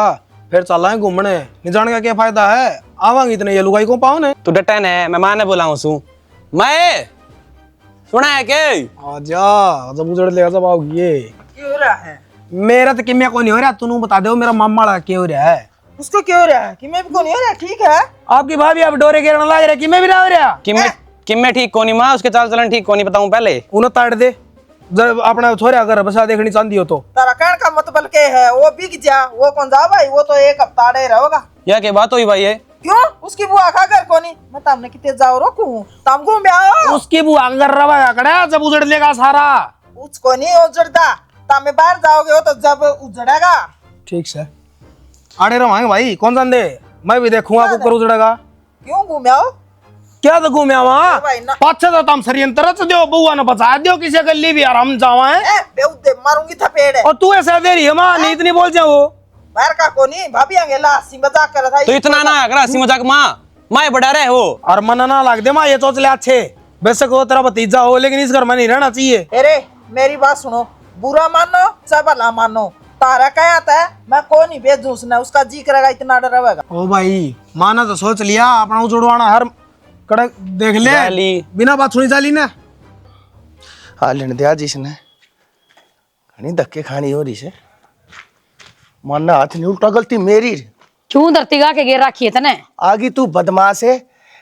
फिर चला है घूमने, नहीं जाने का क्या फायदा है, आवांगे इतने ये लुगाई को पाओ ने। तू डटन है, मैं माने बुलाऊं सू मैं सुना है के आजा जब उजड़ लेगा जब आओगी ये। क्यों हो रहा है? मेरा तो किमिया को नहीं हो रहा, तू बता दो मेरा मामा वाला क्या हो रहा है। उसको क्यों हो रहा है? कि मैं भी को नहीं हो रहा, ठीक है? आपकी भाभी अब डोरे गिरने लग रहा है कि मैं भी ना हो रहा। किम्मे ठीक कोनी माँ, उसके चाल चलन ठीक कोनी बताऊं पहले। उन्हें ताड़ दे जब अपना छोरा अगर बसा देखनी चाहती हो तो। तारा कहने का मतलब के है वो बिक जा, वो कौन जा भाई, वो तो एक हफ्ता रहे रहोगा। या के बात हुई भाई ये? क्यों? उसकी बुआ खा कर कोनी मैं तमने कितने जाओ रोकू तम घूम आओ। उसकी बुआ कर रवा कड़ा जब उजड़ लेगा सारा। उसको नहीं उजड़ता, तम बाहर जाओगे हो तो जब उजड़ेगा। ठीक से आड़े रवाएंगे भाई, कौन जान दे, मैं भी देखूंगा आपको कर उजड़ेगा। क्यों घूम आओ? क्या तो घूमे वहाँ भाई ना पाछे तो तम षड्यंत्र रच दो, बुआ ने बचा दो किसी गली भी आराम जावा है। बेउदे मारूंगी थपेड़े। और तू ऐसा दे रही है माँ, नहीं इतनी बोल जाओ बाहर का कोनी भाभी आगे लासी मजाक कर रहा था। तो इतना ना अगर हंसी मजाक माँ बड़ा रहे हो और मन ना लग दे माँ, ये सोच ले अच्छे बेशक वो तेरा भतीजा हो लेकिन इस घर में नहीं रहना चाहिए। अरे मेरी बात सुनो, बुरा मानो चाहे भला मानो, तारा क्या आता है मैं को नहीं भेजू, उसने उसका जी करेगा इतना डर रहेगा। ओ भाई माना तो सोच लिया अपना उजड़वाना हर कड़क देख ले जाली। बिना बात सुनी चाली ना। हाँ लेने दिया जिसने घनी धक्के खानी हो रही से, मानना हाथ नहीं उल्टा, गलती मेरी। क्यों धरती गा के गिर रखी तने? आगे तू बदमाश है,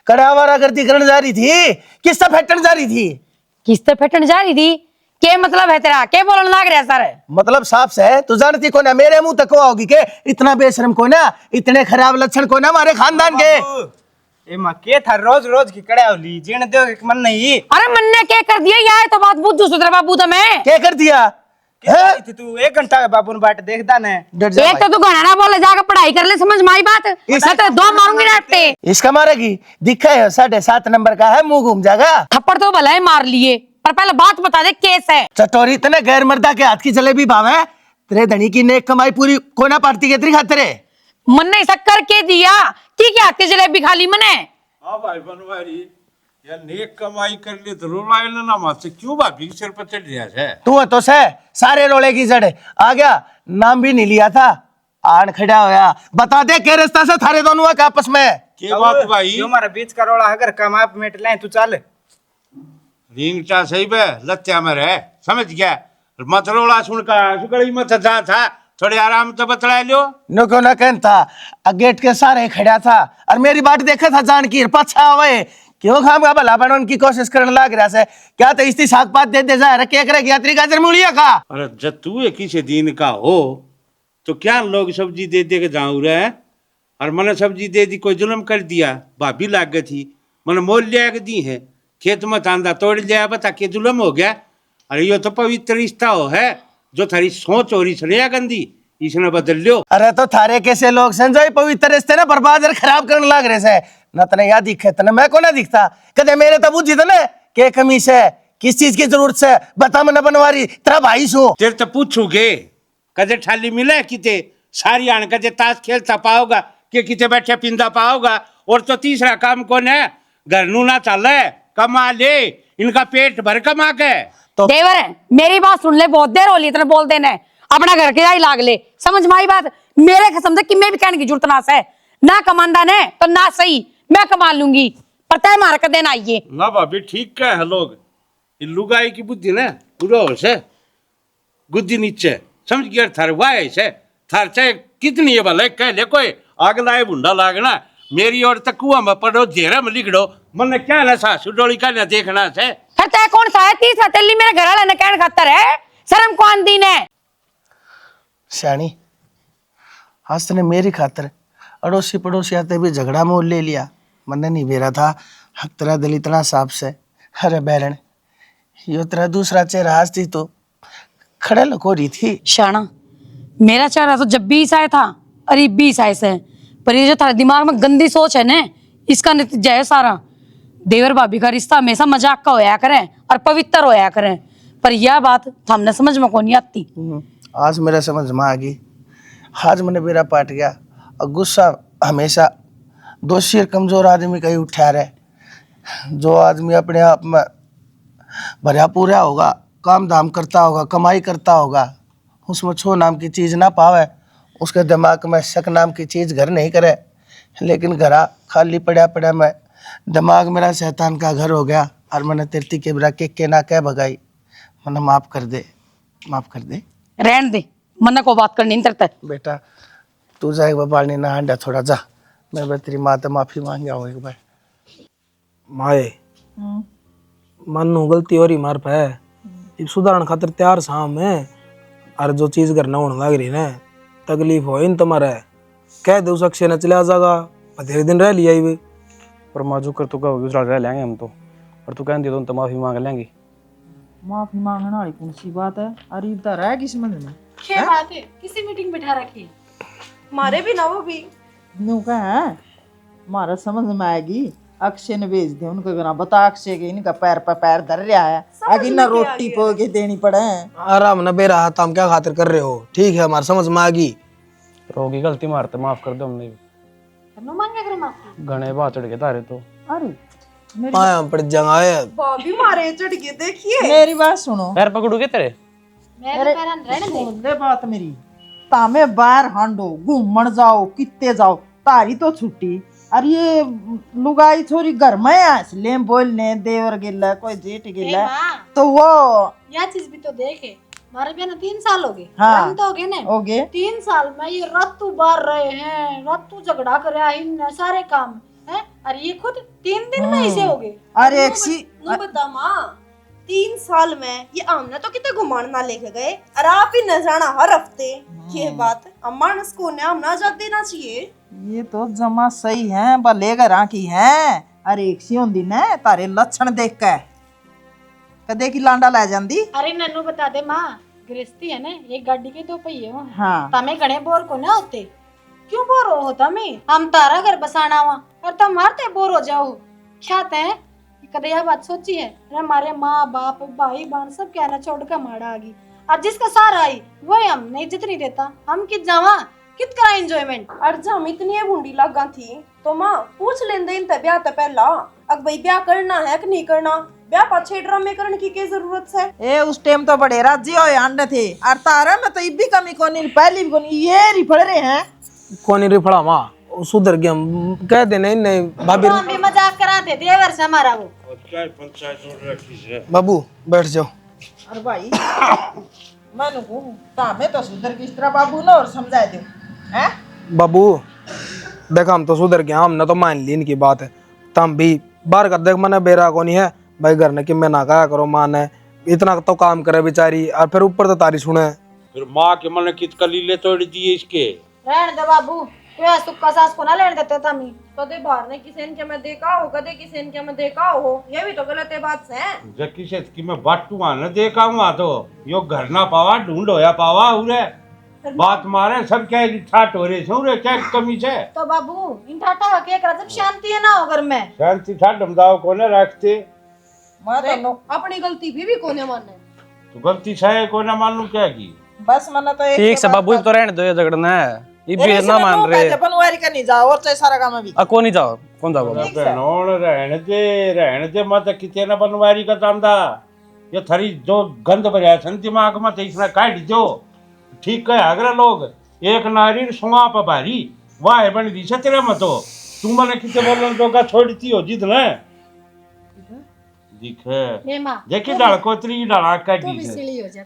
कड़ावारा गर्दी करने जा रही थी, किस्सा फेंटने जा रही थी। किस्ते फेटन जा रही थी? के मतलब है तेरा, के बोलने लग रहा है सर? मतलब साफ से है, तू जानती को ना मेरे मुंह तक को आओगी के इतना बेशरम को ना, इतने खराब लक्षण को ना हमारे खानदान के। ए मां के था रोज रोज की कड़ा होली जीण दो मन नहीं। अरे मन ने क्या कर दिया यार, तो बात बुझ सुधरे बाबू तो मैं क्या कर दिया है? तू 1 घंटा के बाबू ने बाट देखदा ने। डर जा एक तो तू गाना ना बोले, जाकर पढ़ाई कर ले, समझ माई बात। मैं तो 2 मारूंगी डांटते। इसका मारेगी, दिखा है 7.5 नंबर का है, मुंह घूम जाएगा। थप्पड़ तो भला ही मार लिए, पर पहले बात बता दे केस है। चटोरी इतने गैर मर्दा के हाथ की जलेबी भाव है, तेरे धनी की नेक कमाई पूरी कोना पार्टी के तरी खाते रहे। मन ने ऐसा करके दिया कि क्या आते जलेबी खाली मने। हाँ भाई बनवारी यार, नेक कमाई कर ले तो रोला ना मत से क्यों भाभी के सिर पर चढ़ गया है? तू तो से सारे रोले की जड़ आ गया, नाम भी नहीं लिया था, आन खड़ा होया। बता दे के रास्ता से थारे दोनों का आपस में क्या बात भाई? जो हमारा बीच का रोड़ा अगर कम आप मेट ले तू चल। रिंगटा सही बे लत्या में रहे, समझ गया? मत रोला सुनकर सुकड़ी मत जा था, थोड़े आराम तो बतला लो। नको न कहता, गेट के सारे खड़ा था और मेरी बात देखा था जान की पछा हुए क्यों खाम का भला बनने की कोशिश करने लग रहा है। क्या तो इसी साग पात दे दे जा रखे करे यात्री गाजर मूलिया का। अरे जब तू किसी दिन का हो तो क्या लोग सब्जी दे दे के जाऊं रहे हैं? और मैंने सब्जी दे दी, कोई जुल्म कर दिया? भाभी लाग गई थी, मैंने मोल लिया के दी है, खेत में तांदा तोड़ लिया, बता के जुल्म हो गया? अरे ये तो पवित्र रिश्ता हो है, जो थारी सोच हो रही सुनिया गंदी इसने बदल लो। अरे तो थारे कैसे लोग संजय पवित्र रिश्ते ना बर्बाद और खराब करने लग रहे से न तने याद दिखे तने मैं को ना दिखता कदे मेरे तब बुझी तने के कमी से किस चीज की जरूरत से बता मन बनवारी तेरा भाई सो। तेरे तो पूछूगे कदे ठाली मिले किते सारी आन कदे ताश खेलता पाओगा कि किते बैठे पिंदा पाओगा? और तो तीसरा काम कौन है, घर नू ना चले कमा ले, इनका पेट भर कमा के। तो देवर मेरी बात सुन ले, बहुत देर हो ली, इतना बोल देना अपना घर के ही लाग ले, समझ माई बात? मेरे कसम से कि मैं भी कहने की जरूरत ना है, ना कमांदा ने तो ना सही मैं कमा लूंगी, पर तय मार कर देना आइए ना भाभी ठीक क्या है लोग लुगाई की बुद्धि ना पूरा हो से गुद्दी नीचे समझ गया थारे वाय से थार चाहे कितनी है भले कह ले कोई आग लाए भुंडा लागना मेरी और तक कुआ में पढ़ो जेरा में लिख दो मन क्या ना सासू डोली का ना देखना से। फिर तय कौन सा है? तीसरा तेली मेरे घर वाला ने कहने खातर है, शर्म कौन दी ने? श्याणी आज तने मेरी खातर अड़ोसी पड़ोसी आते भी झगड़ा मोल ले लिया, मन नहीं बेरा था हक तेरा दिल इतना साफ से। अरे बैरण यो तेरा दूसरा चेहरा आज थी तो खड़े लको रही थी। शाना मेरा चेहरा तो जब भी ईसा था अरे भी ईसा है, पर ये जो थारे दिमाग में गंदी सोच है ना इसका नतीजा है सारा। देवर भाभी का रिश्ता हमेशा मजाक का होया करे और पवित्र होया करे, पर यह बात हमने समझ में कौन नहीं आती। आज मेरा समझ में आ गई, आज मैंने बेरा पाट गया और गुस्सा हमेशा दोषी और कमजोर आदमी कहीं उठा रहे। जो आदमी अपने आप में भरा पूरा होगा, काम धाम करता होगा, कमाई करता होगा, उसमें छो नाम की चीज़ ना पावे, उसके दिमाग में शक नाम की चीज़ घर नहीं करे। लेकिन घरा खाली पड़ा पड़ा मैं दिमाग मेरा शैतान का घर हो गया और मैंने तिरती के बिरा के ना कह भगाई। मैंने माफ़ कर दे, माफ़ कर दे रहन दे, मन को बात करनी नहीं तरता। बेटा। तू जा एक बार पानी नहा अंडा थोड़ा जा, मैं बस तेरी माँ तो माफ़ी मांग गया हूँ एक बार। माए मानो गलती हो रही मार पे, इब सुधारण खातिर तैयार साम मैं। और जो चीज करना होने लग रही ना, तकलीफ हो इन तुम्हारे कह दे उस अक्षय ने चला जाएगा, धीरे दिन रह लिया ये। पर माजू कर तू कहोगी उजड़ा रह लेंगे हम तो, और तू कह दिया तो माफी मांग लेंगे। माफी मांगने वाली कौन सी बात है? अरे इधर है किस मन में क्या बात है, किसी मीटिंग बिठा रखी मारे भी ना वो भी न्यू का है, हमारा समझ में आएगी। अक्षय ने भेज दिया उनका गाना, बता अक्षय के इनका पैर पर पैर धर रहा है, आगे ना रोटी पो के देनी पड़े। आराम न बेरा हाथ हम क्या खातिर कर रहे हो? ठीक है हमारे समझ में आ गई, रोगी गलती मारते माफ कर दो हमने भी। मांगे करे माफी। घने बात चढ़ के तारे तो अरे आया हम पड़ जंगाए बॉबी मारे चढ़ के देखिए। मेरी बात सुनो, पैर पकड़ोगे तेरे। मेरे पैरन रहने दे। सुन ले बात मेरी। तामे बाहर हांडो घूमन जाओ कित्ते जाओ, तारी तो छुट्टी। अरे ये लुगाई छोरी घर में इसलिए बोलने देवर गिल्ला कोई जेठ गिल्ला, तो वो यह चीज भी तो देखे, हमारे भी ना 3 साल हो गए। हाँ। हम तो हो गए ना हो गए 3 साल में। ये रत्तू बार रहे हैं, रत्तू झगड़ा कर इन सारे काम है। अरे ये खुद 3 दिन में ऐसे हो गए। अरे एक सी नु बता माँ, 3 साल में ये आमना तो कितने घुमाने ना लेके गए, और आप ही न जाना हर हफ्ते। ये बात अम्मा को ने हम ना जा देना चाहिए। ये तो जमा सही है, भले घरा की है। अरे एक सी होंदी ना तारे लक्षण देख के कदे की लांडा ला जांदी। अरे नन्नू बता दे माँ, गृहस्थी है ना, एक गाड़ी के 2 पहिए हो। हाँ तमे गणे बोर को ना होते, क्यों बोर हो तमे? हम तारा घर बसाना हुआ और तुम मारते बोर हो जाओ। क्या तय कदे यह बात सोची है? अरे हमारे माँ बाप भाई बहन सब क्या ना छोड़ कर मारा आ गई, अब जिसका सारा आई वो हम नहीं जितनी देता। हम कित जावा कित करा एंजॉयमेंट। और जब इतनी बूंदी लगा थी तो माँ पूछ लेंदे इन ब्याह तो पहला, अब भाई ब्याह करना है कि नहीं करना, ब्याह पाछे ड्रामे करने की क्या जरूरत है? ए उस टाइम तो बड़े राजी हो अंडे थे, और तारा में तो इब्बी कमी कोनी, पहली भी कोनी, ये रिफड़ रहे हैं। कौन रिफड़ा माँ सुधर गया, हम कह देने नहीं भाभी। हम भी मजाक कराते थे वर्ष हमारा वो। बाबू बैठ जाओ। अरे भाई मैंने कहूँ तामे तो सुधर किस तरह बाबू ना और समझा दो हैं। बाबू देख हम तो सुधर गया, हमने तो मान ली इनकी बात है। तम भी बाहर कर देख मैंने बेरा को नहीं है भाई, घर ने कि मैं ना कहा करो, माँ ने इतना तो काम करे बेचारी, और फिर ऊपर तो तारी सुने। फिर माँ के मन कित कलीले तोड़ दिए इसके। रहने दे बाबू, तू सुक्का सास को ना लेने देते तमी। कदे बाहर ने किसी ने मैं देखा हो, कदे किसी ने मैं देखा हो, ये भी तो गलत है बात है। जकी से कि मैं बाटू न देखा हुआ तो यो घर ना पावा ढूंढ होया पावा उरे बात मारे सब क्या ठाट हो रहे छे, क्या कमी है? तो बाबू इन ठाटा का क्या करा, जब शांति है ना हो घर में। शांति ठाट हमदाव कोने रखते, अपनी गलती भी कोने माने, तो गलती है को ना मालूम क्या की। बस मना तो एक ठीक से बाबू तो रहने दो, ये झगड़ना है ये भी ना मान रहे। बनवारी करनी जाओ और चाहे सारा काम भी कौन नहीं जाओ, कौन जाओ बाबू? बहनों रहने दे मत किते ना बनवारी का तांदा, ये थरी जो गंद भरिया छन दिमाग में इसमें काट दो। ठीक है अगर लोग एक नारी सुहा पर भारी वाह बन दी से तेरे मतो तू मने किते बोलन तो का छोड़ती हो जिद न दिखे ये माँ देखी डाल कोतरी डाला काट तू दी भी से। सिली हो जा।